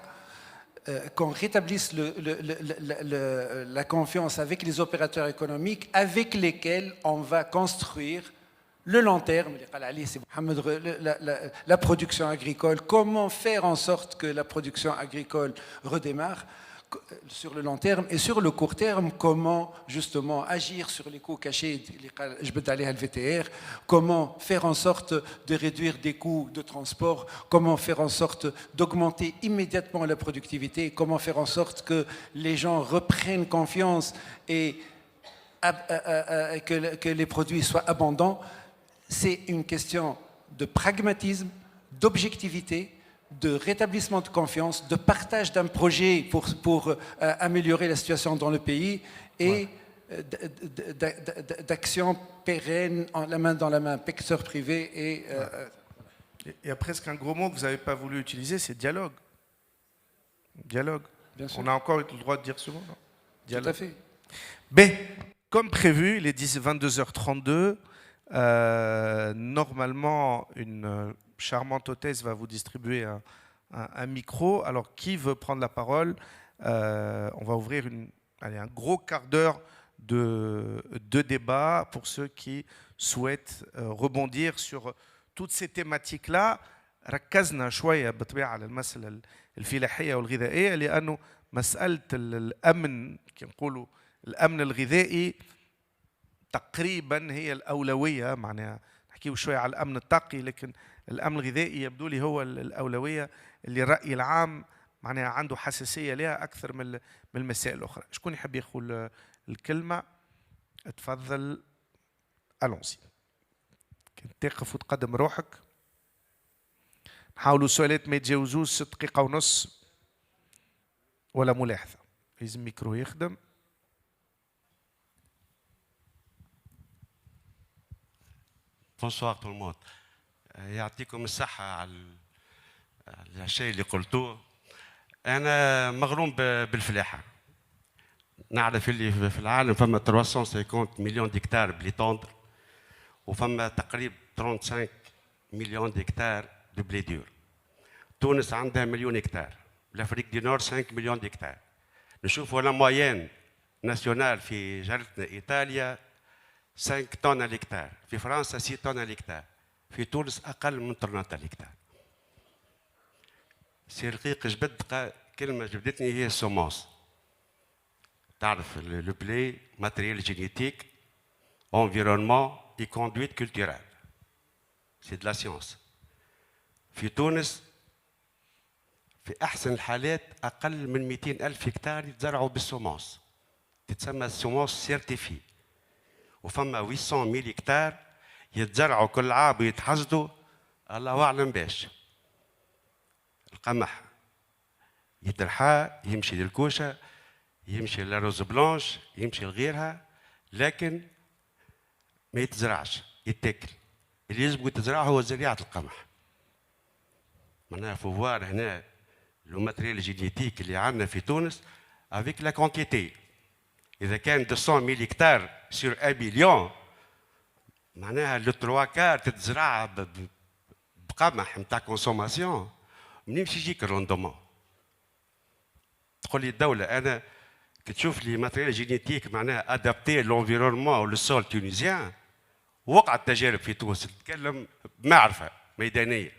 qu'on rétablisse la confiance avec les opérateurs économiques avec lesquels on va construire le long terme, la production agricole, comment faire en sorte que la production agricole redémarre sur le long terme, et sur le court terme, comment justement agir sur les coûts cachés, le VTR, comment faire en sorte de réduire des coûts de transport, comment faire en sorte d'augmenter immédiatement la productivité, comment faire en sorte que les gens reprennent confiance et que les produits soient abondants. C'est une question de pragmatisme, d'objectivité, de rétablissement de confiance, de partage d'un projet pour améliorer la situation dans le pays et d'action pérenne, la main dans la main, secteur privé et... Il y a presque un gros mot que vous n'avez pas voulu utiliser, c'est dialogue. Dialogue. Bien sûr. On a encore le droit de dire ce mot, non? Dialogue. Tout à fait. B. Comme prévu, il est 22h32. Normalement, une charmante hôtesse va vous distribuer un micro. Alors, qui veut prendre la parole? On va ouvrir un gros quart d'heure de débat pour ceux qui souhaitent rebondir sur toutes ces thématiques-là. ركزنا شوية بالطبيعة على المسألة الفلاحية والغذائية لأنه مسألة الأمن كما نقولوا الأمن الغذائي تقريبا هي الأولوية. معناها نحكيو شوية على الأمن الطاقي لكن الأمن الغذائي يبدو لي هو الأولوية اللي الرأي العام معناها عنده حساسية لها أكثر من المسائل الأخرى. شكون يحب ياخذ الكلمة؟ تفضل. ألونسي. كنت تقف وتقدم روحك. نحاولوا السؤالات ما يتجاوزوش 6 دقائق ونص ولا ملاحظة. لازم الميكرو يخدم. Bonsoir tout le monde. يعطيكم الصحة على الشيء اللي قلتوه. أنا مغروم بالفلاحة. نعرف اللي في العالم فما 350 مليون ديكتار بليتوندر وفما تقريبا 35 مليون ديكتار دو بلي دور. تونس عندها مليون هكتار. الأفريق دي نور 5 مليون ديكتار. نشوفوا لا مويان ناسيونال في جارتنا إيطاليا 5 طن الهكتار، في فرنسا 6 طن الهكتار، في تونس أقل من 3 طن الهكتار. سي رقيق جبد كلمة جبدتني هي السومونس. تعرف لو بلي ماتريال جينيتيك انفيرونمون اي كوندويت كولتورال. سي دو لا سيونس. في تونس في أحسن الحالات أقل من 200,000 هكتار يتزرعوا بالسومونس. تتسمى سيمونس سيرتيفي، وفما 800 000 هكتار يتزرعوا كل عام ويتحصدوا الله اعلم باش. القمح يترحى يمشي للكوشه، يمشي للروز بلانش، يمشي لغيرها، لكن ما يتزرعش، يتاكل. اللي يلزم يتزرع هو زراعه القمح. معناها فوار هنا لو ماتريال جينيتيك اللي عندنا في تونس افيك لا كونتيتي. اذا كان 200 000 هكتار سور 1 مليون، معناها لو 3 تتزرع بقمح نتاع كونسوماسيون، منين باش يجيك الروندومون؟ تقول لي الدولة أنا كي تشوف لي ماتريال جينيتيك معناها أدابتي لونفيرونمون وللسول تونيزيان، وقعت تجارب في تونس، نتكلم بمعرفة ميدانية.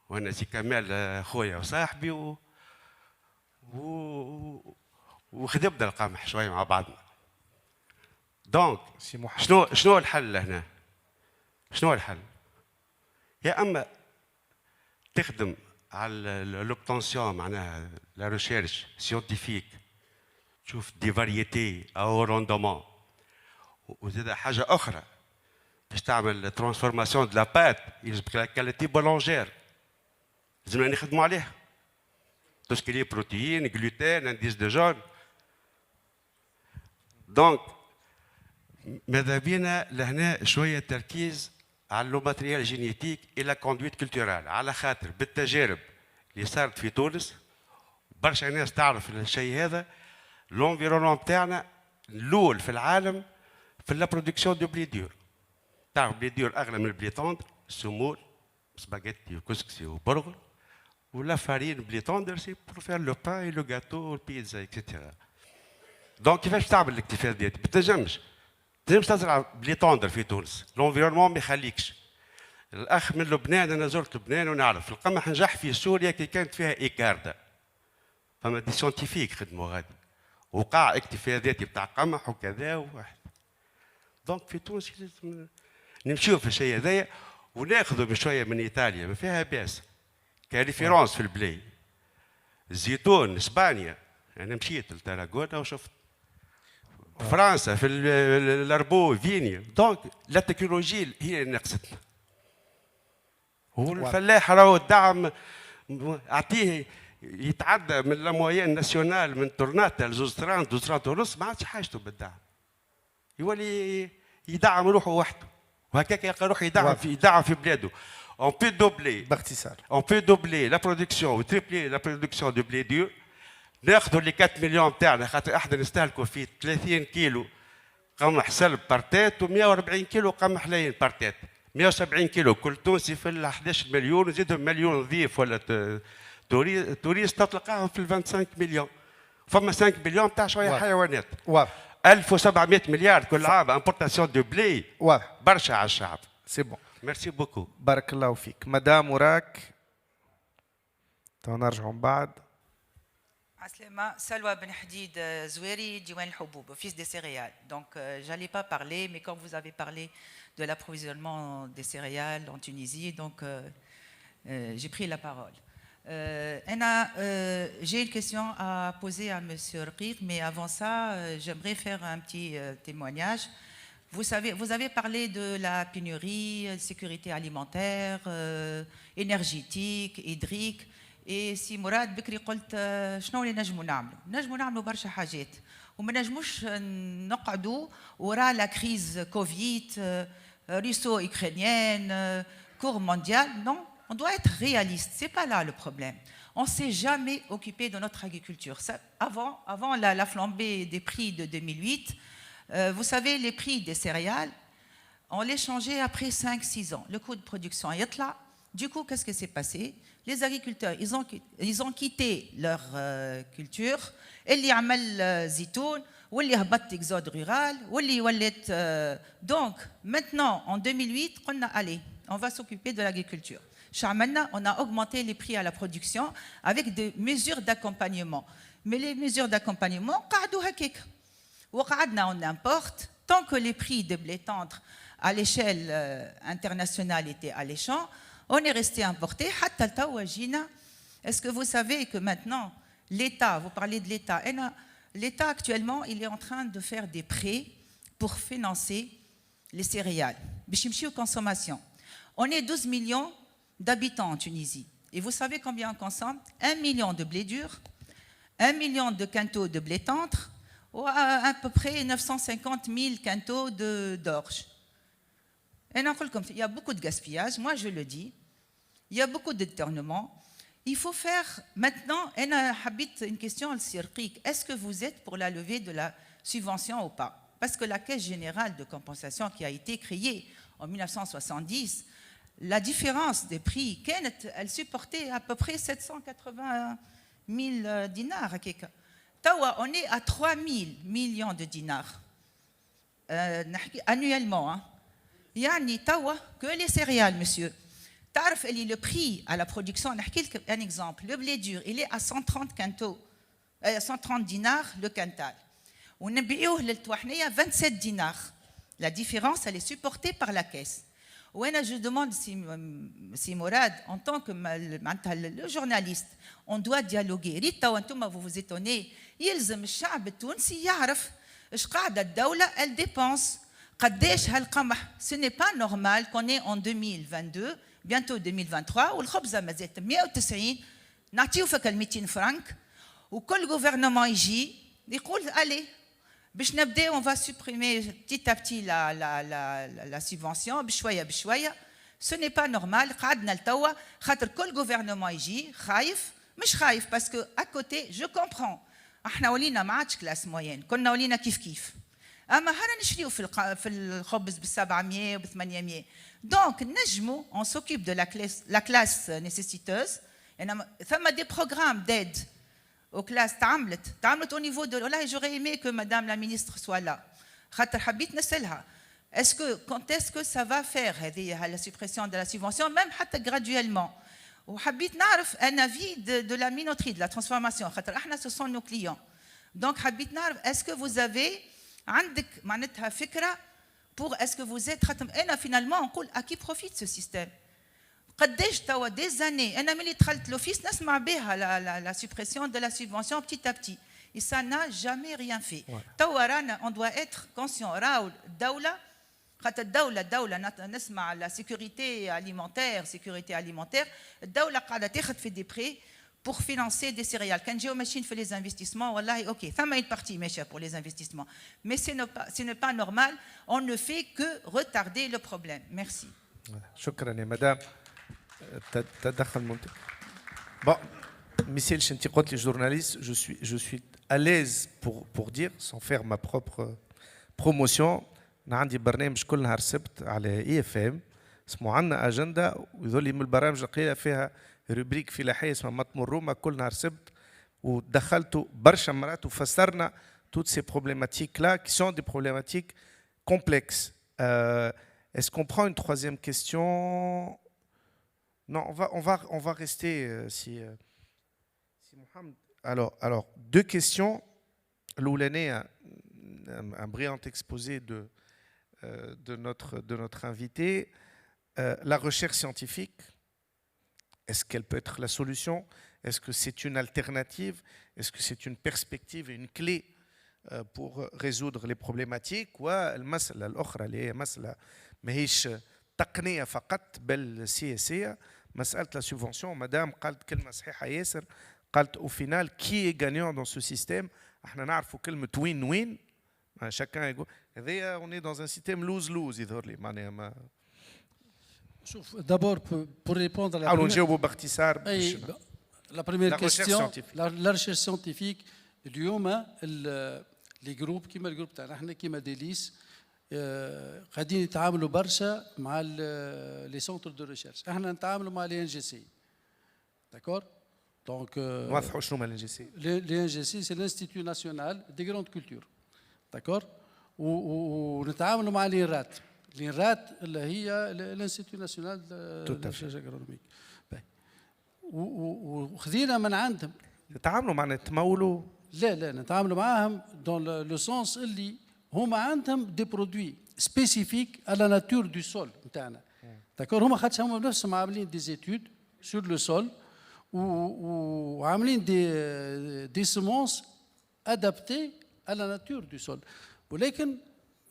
وأنا سي كمال خويا وصاحبي وخدمنا القمح شوية مع بعضنا. دونك شنو الحل هنا؟ شنو الحل؟ يا اما تخدم على لوبتونسيون معناها لا ريشيرش سيونتيفيك، تشوف دي فاريتي او روندومون، وزاد حاجه اخرى باش تعمل ترانسفورماسيون دو لا بات يلزمك لا كاليتي بولونجير، لازمنا نخدموا عليها. توسكي بروتيين، جلوتين، انديس دو جون. دونك ماذا بينا لهنا شويه تركيز على لو ماتريال جينيتيك الى كوندويت كولتورال، على خاطر بالتجارب اللي صارت في تونس برشا ناس تعرف الشيء هذا. لونفيرونمون تاعنا الاول في العالم في لا برودكسيون دو بلي دور. تعرف بلي دور اغلى من البلي توندر، السمول، سباغيتي وكسكسي وبرغل، ولا فارين بلي توندر سي بور فير لو بان اي لو غاتو والبيتزا اكسيتيرا. دونك كيفاش تعمل الاكتفاء الذاتي؟ ما تنجمش تزرع بلي توندر في تونس، لونفيرونمون ما يخليكش. الاخ من لبنان، انا زرت لبنان ونعرف القمح نجح في سوريا كي كانت فيها ايكاردا، فما دي سيونتيفيك خدموا غادي، وقع اكتفاء ذاتي بتاع قمح وكذا وواحد. دونك في تونس لازم نمشيو في الشيء هذايا وناخذوا بشويه من ايطاليا، ما فيها باس كريفيرونس في البلاي. الزيتون اسبانيا، انا مشيت لتاراغونا وشفت فرنسا في الاربو فينيا. دونك لا تكنولوجي هي اللي نقصتنا. والفلاح راهو الدعم اعطيه يتعدى من لامويان ناسيونال من تورناتا لزوز تران دوز تران ونص، ما عادش حاجته بالدعم. يولي يدعم روحه وحده، وهكاك يلقى روحه يدعم في بلاده. On peut doubler. باختصار. On peut doubler la production ou tripler la production de blé dur. ناخذوا اللي 4 مليون تاعنا، خاطر احنا نستهلكوا في 30 كيلو قمح سلب بارتات و140 كيلو قمح لين بارتات، 170 كيلو كل تونسي في ال 11 مليون، وزيدهم مليون ضيف ولا توريست تلقاهم في ال 25 مليون. فما 5 مليون تاع شويه حيوانات. واضح. 1700 مليار كل عام امبورتاسيون دو بلي. واضح. برشا على الشعب. سي بون. ميرسي بوكو. بارك الله فيك. مدام وراك. نرجعوا من بعد. Aslema, Salwa Ben Hadid Zoueri, Diwan Houboub, office des céréales. Donc, j'allais pas parler, mais quand vous avez parlé de l'approvisionnement des céréales en Tunisie, donc j'ai pris la parole. J'ai une question à poser à M. Rqir, mais avant ça, j'aimerais faire un petit témoignage. Vous avez parlé de la pénurie, sécurité alimentaire, énergétique, hydrique. Et si Mourad Bekri قلت شنو اللي نجموا نعملوا؟ نجموا نعملوا برشا حاجات وما نجموش نقعدوا وراء لا كريز كوفيد روسو اوكرانيenne cours mondial. Non, on doit être réaliste. C'est pas là le problème. On s'est jamais occupé de notre agriculture. Ça, avant la flambée des prix de 2008, vous savez, les prix des céréales, on les changeait après 5-6 ans. Le coût de production est là. Du coup, qu'est-ce qui s'est passé? Les agriculteurs, ils ont quitté leur culture. اللي عمل زيتون واللي هبط exode rural واللي ولت. Donc, maintenant, en 2008, on a allez, on va s'occuper de l'agriculture. On a augmenté les prix à la production avec des mesures d'accompagnement. Mais les mesures d'accompagnement, on importe. Tant que les prix de blé tendre à l'échelle internationale étaient alléchants, on est resté importé. Est-ce que vous savez que maintenant, l'État, vous parlez de l'État, l'État actuellement, il est en train de faire des prêts pour financer les céréales. Bishimchi aux consommations. On est 12 millions d'habitants en Tunisie. Et vous savez combien on consomme? 1 million de blé dur, 1 million de quintaux de blé tendre, ou à peu près 950 000 quintaux d'orge. Et il y a beaucoup de gaspillage, moi je le dis. Il y a beaucoup de détournements. Il faut faire maintenant, une question, est-ce que vous êtes pour la levée de la subvention ou pas? Parce que la Caisse générale de compensation qui a été créée en 1970, la différence des prix, elle supportait à peu près 780 000 dinars. Tawa, on est à 3 000 millions de dinars annuellement. Yani, tawa, que les céréales, monsieur. Tarf, le prix à la production, un exemple, le blé dur, il est à 130 quintaux, 130 dinars le quintal. On a 27 dinars. La différence, elle est supportée par la caisse. Je demande si Mourad, en tant que le journaliste, on doit dialoguer. Vous vous étonnez, يلزم الشعب التونسي يعرف ايش قاعده الدوله elle dépense. قديش هالقمح. Ce n'est pas normal qu'on est en 2022, bientôt 2023, والخبزه ما زالت 190 نعطيو فك 200 فرنك وكل gouvernement يجي يقول allez باش نبدا on va supprimer petit à petit la subvention بشويه بشويه. Ce n'est pas normal. قعدنا لتوا خاطر كل gouvernement يجي خايف مش خايف parce que à côté je comprends احنا ولينا ما عادش كلاس موين كنا ولينا كيف اما هنا نشريو في الخبز ب 700 وب 800 دونك نجموا on s'occupe de la classe nécessiteuse. ثم des programmes d'aide aux classes تعملت au niveau de là. J'aurais aimé que madame la ministre soit là خاطر حبيت نسالها quand est-ce que ça va faire هذه la suppression de la subvention même حتى graduellement. وحبيت نعرف un avis de la minoterie de la transformation خاطر احنا ce sont nos clients. Donc حبيت نعرف est-ce que vous avez عندك معناتها فكره pour est-ce que vous êtes انا finalement نقول à qui profite ce système. قداش توا des années انا ملي دخلت l'office نسمع بها la suppression de la subvention petit à petit et ça n'a jamais rien fait. توا رانا on doit être conscient راهو الدوله خاطر الدولة نسمع la sécurité alimentaire الدولة قاعدة تاخذ في des prêts pour financer des céréales. كان جاو ماشيين في les investissements والله اوكي ثم une partie ماشية pour les investissements mais ce n'est pas normal. On ne fait que retarder le problème. Merci. شكرا يا مدام. تدخل منطقي. Bon, Michel Chenti قلت لي journaliste, je suis à l'aise pour dire sans faire ma propre promotion. أنا عندي برنامج كل نهار سبت على EFM اسمه عنا أجندة ويظل من البرامج القليلة فيها روبريك فلاحية اسمها مطمور روما كل نهار سبت ودخلتوا برشا مرات وفسرنا toutes ces problématiques là qui sont des problématiques complexes. Est-ce qu'on prend une troisième question? Non, on va rester si Mohamed. Alors deux questions. L'Oulané a un brillant exposé de notre invité. La recherche scientifique, est-ce qu'elle peut être la solution? Est-ce que c'est une alternative? Est-ce que c'est une perspective et une clé pour résoudre les problématiques? والمسألة الأخرى اللي هي مسألة ماهيش تقنية فقط بل سياسية مسألة la subvention. مدام قالت كلمة صحيحة ياسر قالت au final qui est gagnant dans ce système. احنا نعرفوا كلمة win-win. Chacun يقول هذايا on est dans un système lose-lose يظهر لي معناها ما. شوف d'abord pour répondre à la حاولوا نجاوبوا باختصار. La première question, la recherche scientifique. اليوم les groupes كيما الجروب تاعنا احنا كيما ديليس قاعدين يتعاملوا برشا مع les centres de recherche. احنا نتعاملوا مع les NGC. D'accord? Donc نوضحوا شنو هما الNGC. Les NGC c'est l'Institut national des grandes cultures. D'accord? ونتعاملوا مع الإنرات. الإنرات اللي هي الانستيتيو ناسيونال دو ريشيرش اغرونوميك. وخذينا من عندهم. تتعاملوا معنا تمولوا؟ لا نتعاملوا معاهم دون لو سونس اللي هما عندهم دي برودوي سبيسيفيك على ناتور دو سول نتاعنا. داكور هما خاطش هما بنفسهم عاملين دي زيتود سور لو سول وعاملين دي سيمونس adaptés à la nature du sol. ولكن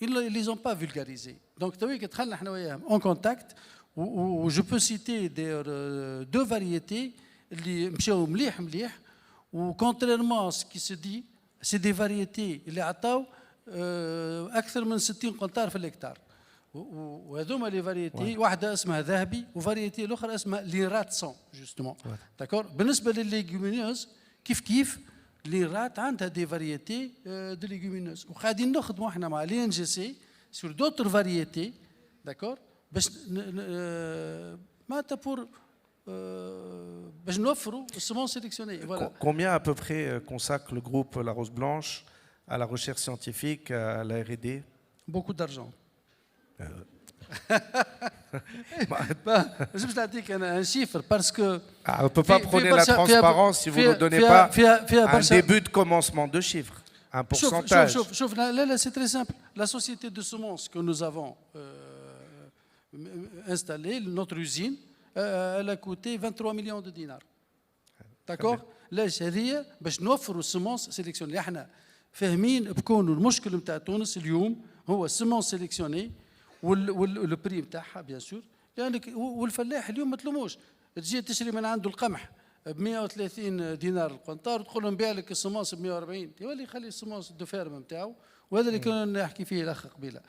ils ne les ont pas vulgarisés. Donc تويك دخلنا احنا وياهم en contact و je peux citer deux variétés اللي مشاو مليح مليح و contrairement à ce qui se dit c'est des variétés اللي عطاو اكثر من 60 قنطار في الهكتار. وهذوما لي فاريتي واحده اسمها ذهبي وفاريتي الاخرى اسمها ليرات سون جوستومون داكور. بالنسبه للليغومينوز كيف ليرات عندها دي فاريتي دو ليغومينوز وقاعدين نخدموا احنا مع لي ان جي سي سور دوتر فاريتي داكور باش معناتها بور باش نوفروا السمون سيليكسيوني. فوالا. Combien à peu près consacre le groupe La Rose Blanche à la recherche scientifique, à la R&D? Beaucoup d'argent. Je vais te dire un chiffre parce que on ne peut pas prôner la transparence si vous ne donnez pas un début de commencement de chiffres, un pourcentage. Là, c'est très simple. La société de semences que nous avons installée, notre usine, elle a coûté 23 millions de dinars. D'accord. ليش هذه باش نوفروا السمونس سيليكسيوني. احنا فاهمين بكونوا المشكل نتاع تونس اليوم هو السمونس سيليكسيوني والبري نتاعها بيان سور. يعني والفلاح اليوم ما تلوموش تجي تشري من عنده القمح ب 130 دينار القنطار وتقول له نبيع لك السمونس ب 140 يولي يخلي السمونس دو فيرم نتاعو. وهذا اللي كنا نحكي فيه الاخ قبيله.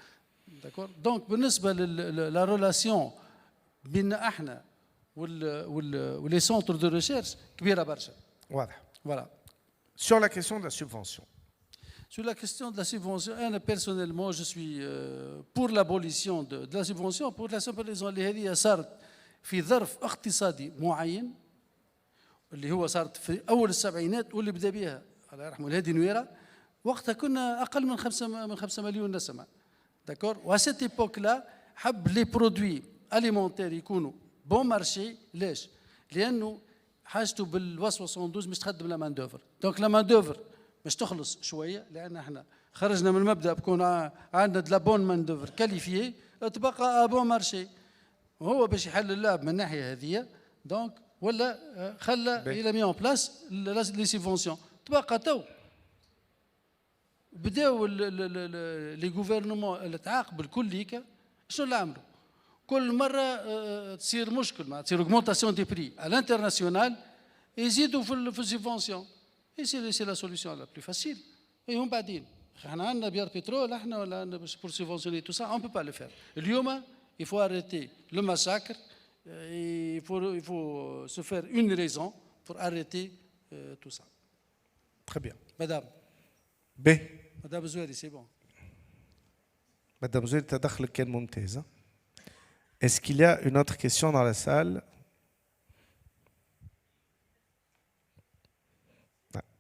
داكور. دونك بالنسبه لا ريلاسيون بين احنا ولي سونتر دو ريشيرش كبيره برشا. واضح. Voilà. Sur la question de la subvention. Sur la question de la subvention, personnellement, je suis pour l'abolition de la subvention pour la simple raison اللي هذه صارت في ظرف اقتصادي معين اللي هو صارت في أول السبعينات واللي بدأ بها الله يرحمه الهادي نويرة. وقتها كنا أقل من 5 مليون نسمة. داكور. وà cette époque-là حب لي برودوي أليمونتير يكونوا بون مارشي. ليش؟ لأنه حاجته بالوصفة 112 مش تخدم لا مان دوفر. دونك لا مان دوفر باش تخلص شويه لان احنا خرجنا من المبدا بكون عندنا دلا بون مان دوفر كاليفيي تبقى بون مارشي. وهو باش يحل اللعب من الناحيه هذه دونك ولا خلى الى مي اون بلاس لي سيفونسيون. تبقى تو بداو لي غوفرنمون اللي تعاقبوا الكليكا شنو اللي عملوا؟ كل مره تصير مشكل مع تصير اوغمونتاسيون دي بري على الانترناسيونال يزيدوا في السيفونسيون. Et c'est la solution la plus facile. Et on بعدين احنا عندنا بيار بترول احنا ولا عندنا باش pour subventionner tout ça on peut pas le faire. اليوم il faut arrêter le massacre. Il faut se faire une raison pour arrêter tout ça. Très bien. Madame. B. Madame Zouari, c'est bon. Madame Zouari, تدخلك كان ممتاز. Est-ce qu'il y a une autre question dans la salle?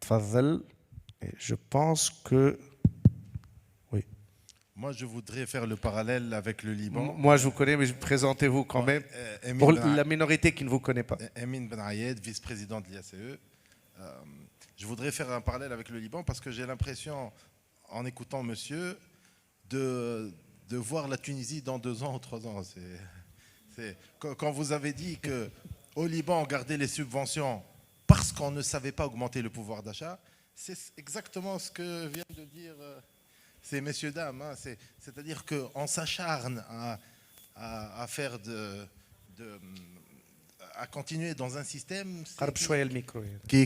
Tfadhel. Et je pense que oui. Moi, je voudrais faire le parallèle avec le Liban. Moi, je vous connais, mais présentez-vous quand même pour la minorité qui ne vous connaît pas. Emin Ben Ayed, vice-président de l'IACE. Je voudrais faire un parallèle avec le Liban parce que j'ai l'impression, en écoutant monsieur, de voir la Tunisie dans 2 ans ou 3 ans. Quand vous avez dit qu'au Liban, on gardait les subventions parce qu'on ne savait pas augmenter le pouvoir d'achat, c'est exactement ce que viennent de dire ces messieurs-dames. Hein. C'est-à-dire qu'on s'acharne à faire à continuer dans un système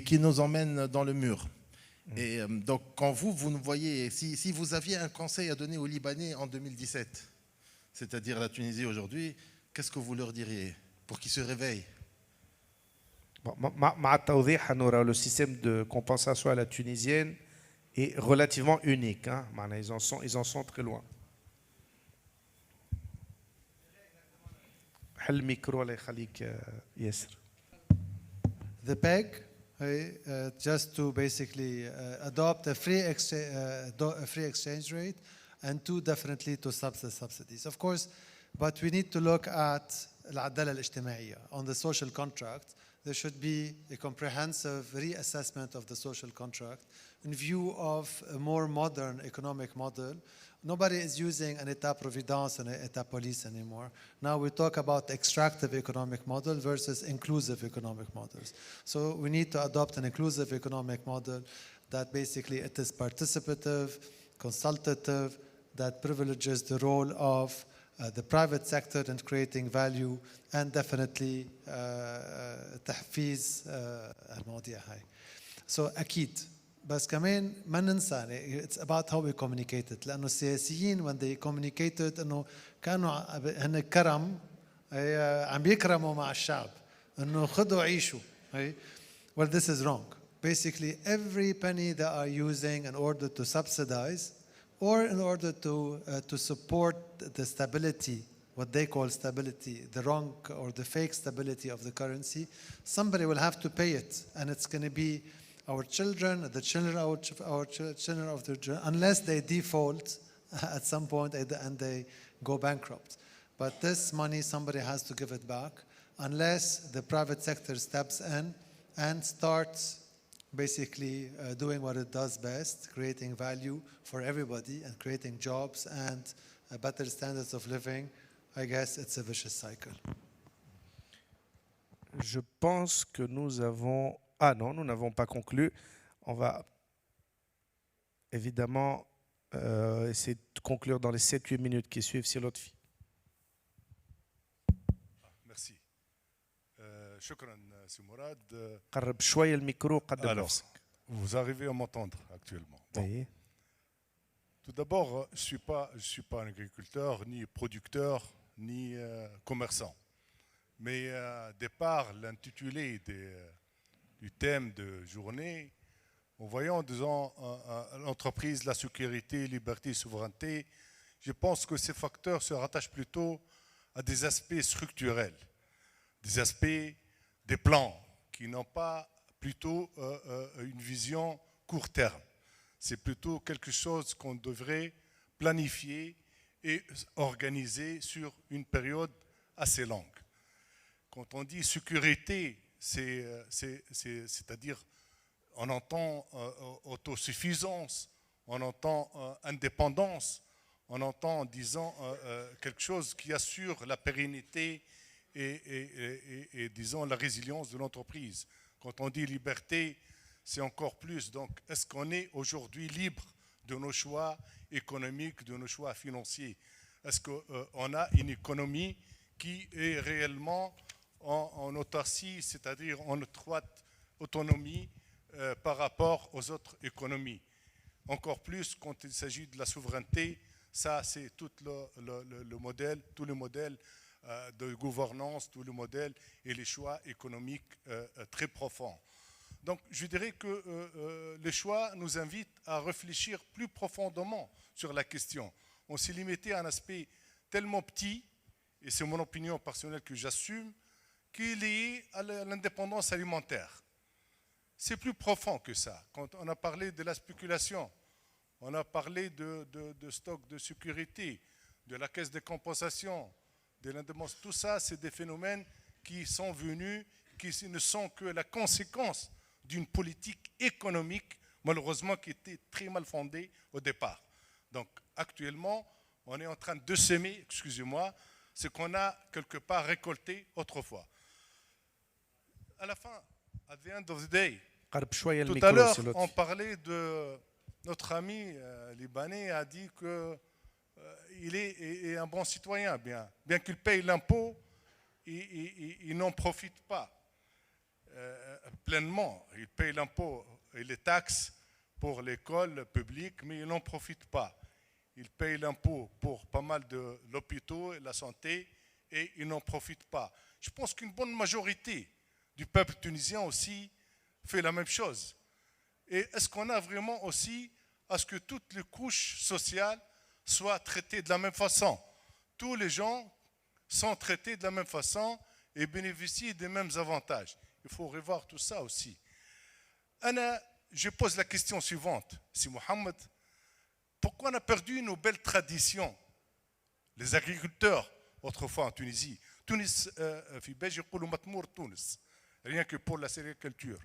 qui nous emmène dans le mur. Et donc, quand vous nous voyez, si vous aviez un conseil à donner aux Libanais en 2017, c'est-à-dire la Tunisie aujourd'hui, qu'est-ce que vous leur diriez pour qu'ils se réveillent? Le système de compensation à la tunisienne est relativement unique. Hein. Ils en sont très loin. The PEG, just to basically adopt a free exchange rate and definitely to subsidies. Of course, but we need to look at العدالة الاجتماعية. On the social contract, there should be a comprehensive reassessment of the social contract in view of a more modern economic model. Nobody is using an État-providence and an État-police anymore. Now we talk about extractive economic model versus inclusive economic models. So we need to adopt an inclusive economic model that basically it is participative, consultative, that privileges the role of the private sector in creating value, and definitely تحفيز المواضيع هاي. So أكيد بس كمان ما ننسى it's about how we communicate it. لأنه السياسيين when they communicated إنه كانوا هن كرم عم بيكرموا مع الشعب إنه خذوا عيشوا. Well, this is wrong. Basically, every penny they are using in order to subsidize or in order to support the stability, what they call stability, the wrong or the fake stability of the currency, somebody will have to pay it. And it's going to be our children, the children, our children of the children, unless they default at some point and they go bankrupt. But this money, somebody has to give it back unless the private sector steps in and starts basically doing what it does best, creating value for everybody and creating jobs and better standards of living. I guess it's a vicious cycle. Je pense que nous avons... Ah non, nous n'avons pas conclu. On va évidemment essayer de conclure dans les 7-8 minutes qui suivent, si l'autre fille. Merci. شكرا سي مراد. قرب شوية الميكرو قدم نفسك. Vous arrivez à m'entendre actuellement. Bon. Oui. Tout d'abord, je ne suis pas un agriculteur, ni producteur, ni commerçant. Mais de par l'intitulé du thème de journée, en voyant, disons, l'entreprise, la sécurité, liberté, souveraineté, je pense que ces facteurs se rattachent plutôt à des aspects structurels, des aspects des plans qui n'ont pas plutôt une vision court terme. C'est plutôt quelque chose qu'on devrait planifier et organiser sur une période assez longue. Quand on dit sécurité, c'est-à-dire on entend autosuffisance, on entend indépendance, on entend, disons, quelque chose qui assure la pérennité et disons, la résilience de l'entreprise. Quand on dit liberté, c'est encore plus. Donc, est-ce qu'on est aujourd'hui libre de nos choix économiques, de nos choix financiers? Est-ce qu'on a une économie qui est réellement en autarcie, c'est-à-dire en étroite autonomie par rapport aux autres économies? Encore plus quand il s'agit de la souveraineté, ça c'est tout le modèle, tous les modèles de gouvernance, tous les modèles et les choix économiques très profonds. Donc je dirais que les choix nous invitent à réfléchir plus profondément sur la question. On s'est limité à un aspect tellement petit, et c'est mon opinion personnelle que j'assume, qui est lié à l'indépendance alimentaire. C'est plus profond que ça. Quand on a parlé de la spéculation, on a parlé de stock de sécurité, de la caisse de compensation, de l'indépendance. Tout ça, c'est des phénomènes qui sont venus, qui ne sont que la conséquence d'une politique économique, malheureusement, qui était très mal fondée au départ. Donc, actuellement, on est en train de semer, excusez-moi, ce qu'on a quelque part récolté autrefois. À la fin, at the end of the day, tout à l'heure, on parlait de notre ami libanais a dit qu'il est un bon citoyen, bien qu'il paye l'impôt, il n'en profite pas pleinement. Il paye l'impôt et les taxes pour l'école publique, mais il n'en profite pas. Il paye l'impôt pour pas mal de l'hôpital et la santé, et il n'en profite pas. Je pense qu'une bonne majorité du peuple tunisien aussi fait la même chose. Et est-ce qu'on a vraiment aussi à ce que toutes les couches sociales soient traitées de la même façon? Tous les gens sont traités de la même façon et bénéficient des mêmes avantages. Il faut revoir tout ça aussi. Je pose la question suivante, si Mohamed, pourquoi on a perdu nos belles traditions? Les agriculteurs, autrefois en Tunisie, Tunis, rien que pour la cériculture.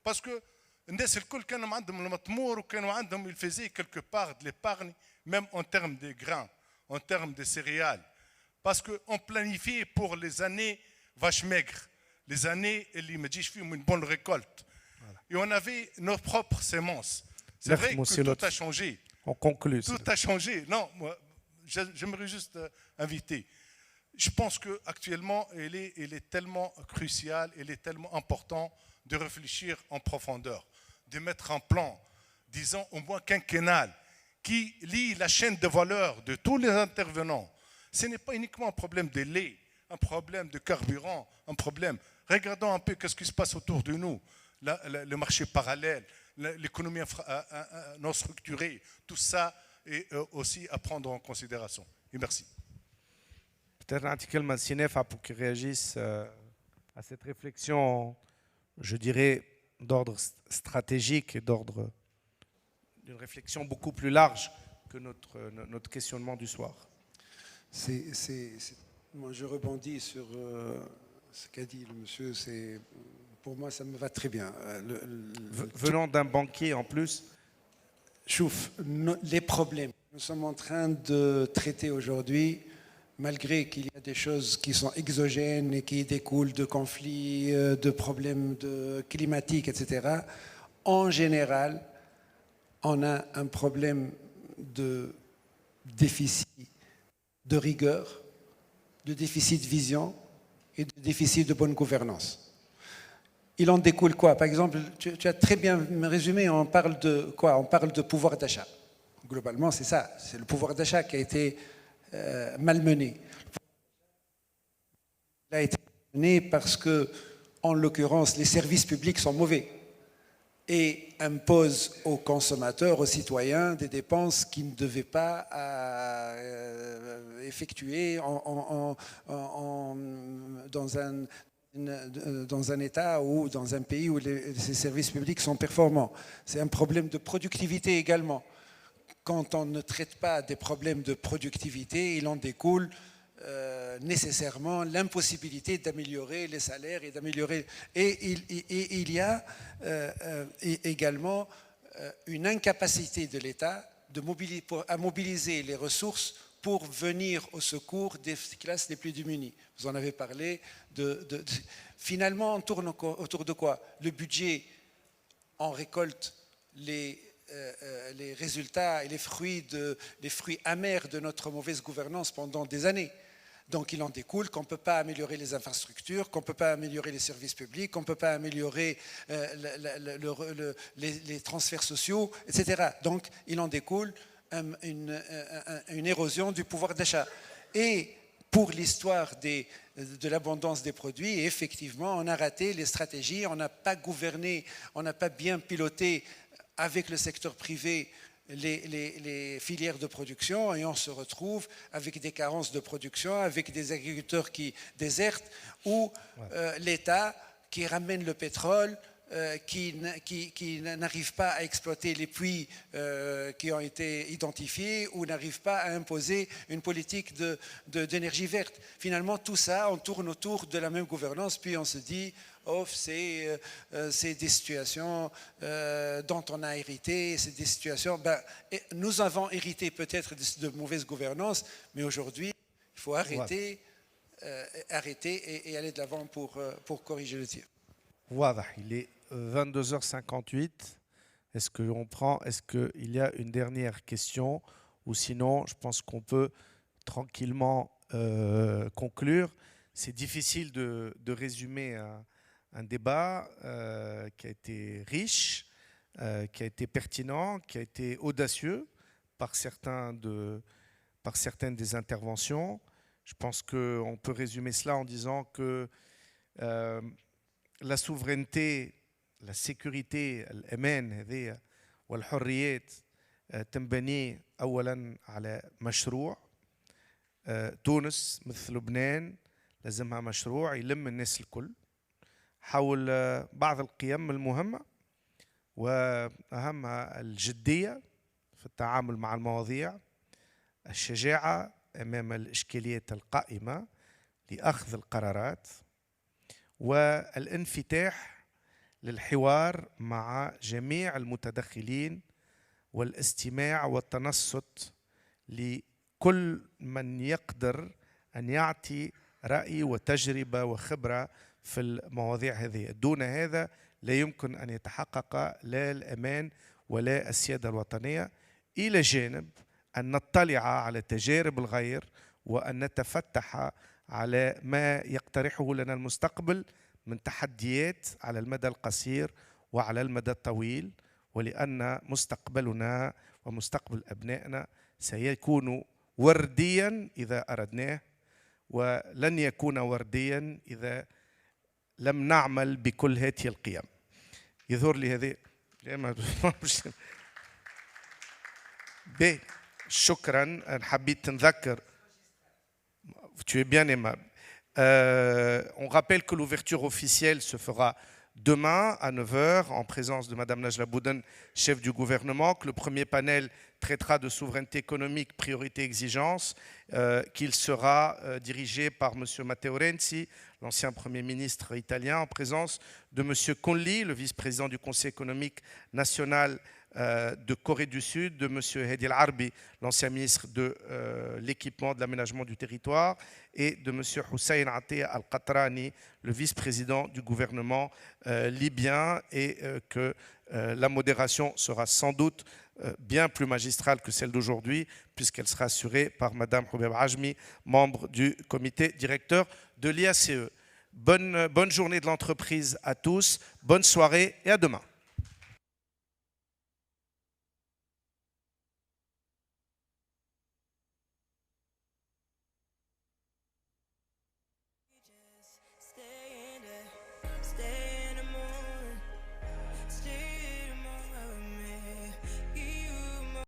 Parce que الناس الكل كانوا عندهم المطمور وكانوا عندهم ils faisaient quelque part de l'épargne, même en termes de grains, en termes de céréales. Parce qu'on planifiait pour les années vaches maigres, les années اللي ما تجيش فيهم une bonne récolte. Et on avait nos propres semences. C'est vrai que tout a changé. On conclut. Tout a changé. Non, moi, j'aimerais juste inviter. Je pense qu'actuellement, il est tellement crucial, il est tellement important de réfléchir en profondeur, de mettre un plan, disons au moins quinquennal, qui lie la chaîne de valeur de tous les intervenants. Ce n'est pas uniquement un problème de lait, un problème de carburant, un problème. Regardons un peu ce qui se passe autour de nous, le marché parallèle, l'économie non structurée, tout ça est aussi à prendre en considération. Et merci. Peut-être un petit peu Sinefa pour qu'il réagisse à cette réflexion, je dirais, d'ordre stratégique et d'ordre d'une réflexion beaucoup plus large que notre questionnement du soir. Moi, je rebondis sur ce qu'a dit le monsieur. Pour moi, ça me va très bien. Venant d'un banquier en plus. Chouf, les problèmes que nous sommes en train de traiter aujourd'hui, malgré qu'il y a des choses qui sont exogènes et qui découlent de conflits, de problèmes climatiques, etc., en général, on a un problème de déficit de rigueur, de déficit de vision et de déficit de bonne gouvernance. Il en découle quoi? Par exemple, tu as très bien résumé, on parle de quoi? On parle de pouvoir d'achat. Globalement, c'est ça, c'est le pouvoir d'achat qui a été malmené. Il a été malmené parce que, en l'occurrence, les services publics sont mauvais et imposent aux consommateurs, aux citoyens, des dépenses qu'ils ne devaient pas effectuer dans un État ou dans un pays où ces services publics sont performants. C'est un problème de productivité également. Quand on ne traite pas des problèmes de productivité, il en découle nécessairement l'impossibilité d'améliorer les salaires et d'améliorer. Et il y a également une incapacité de l'État à mobiliser les ressources pour venir au secours des classes les plus démunies. Vous en avez parlé. Finalement, on tourne autour de quoi? Le budget, on récolte les résultats et les fruits amers de notre mauvaise gouvernance pendant des années. Donc il en découle qu'on ne peut pas améliorer les infrastructures, qu'on ne peut pas améliorer les services publics, qu'on ne peut pas améliorer les transferts sociaux, etc. Donc il en découle une érosion du pouvoir d'achat. Et pour l'histoire de l'abondance des produits, effectivement, on a raté les stratégies, on n'a pas gouverné, on n'a pas bien piloté avec le secteur privé les filières de production, et on se retrouve avec des carences de production, avec des agriculteurs qui désertent, ou l'État qui ramène le pétrole, qui n'arrive pas à exploiter les puits qui ont été identifiés, ou n'arrive pas à imposer une politique d'énergie verte. Finalement, tout ça, on tourne autour de la même gouvernance, puis on se dit c'est des situations dont on a hérité, c'est des situations... nous avons hérité peut-être de mauvaise gouvernance, mais aujourd'hui, il faut arrêter et aller de l'avant pour corriger le tir. Voilà, il est 22h58. Est-ce qu'il y a une dernière question? Ou sinon, je pense qu'on peut tranquillement conclure. C'est difficile de résumer un débat qui a été riche, qui a été pertinent, qui a été audacieux par certaines des interventions. Je pense qu'on peut résumer cela en disant que la souveraineté, la sécurité, الأمان هذه والحريات تنبني أولا على مشروع. تونس مثل لبنان لازمها مشروع يلم الناس الكل حول بعض القيم المهمة، وأهمها الجدية في التعامل مع المواضيع، الشجاعة أمام الإشكاليات القائمة لأخذ القرارات، والانفتاح للحوار مع جميع المتدخلين والاستماع والتنصت لكل من يقدر أن يعطي رأي وتجربة وخبرة في المواضيع هذه. دون هذا لا يمكن أن يتحقق لا الأمان ولا السيادة الوطنية، إلى جانب أن نطلع على تجارب الغير وأن نتفتح على ما يقترحه لنا المستقبل من تحديات على المدى القصير وعلى المدى الطويل، ولأن مستقبلنا ومستقبل أبنائنا سيكون ورديا إذا أردناه، ولن يكون ورديا إذا لم نعمل بكل هذه القيم. يظهر لي هذه شكرا. حبيت نذكر. Tu es bien aimable. On rappelle que l'ouverture officielle se fera demain à 9h en présence de Madame Najla Bouden, chef du gouvernement, que le premier panel traitera de souveraineté économique, priorité, exigence, qu'il sera dirigé par Monsieur Matteo Renzi, l'ancien Premier ministre italien, en présence de Monsieur Conli, le vice-président du Conseil économique national de Corée du Sud, de M. Hedi El Arbi, l'ancien ministre de l'équipement, de l'aménagement du territoire, et de M. Hussein Attia Al-Qatrani, le vice-président du gouvernement libyen, et que la modération sera sans doute bien plus magistrale que celle d'aujourd'hui, puisqu'elle sera assurée par Mme Houbeb Ajmi, membre du comité directeur de l'IACE. Bonne journée de l'entreprise à tous, bonne soirée et à demain.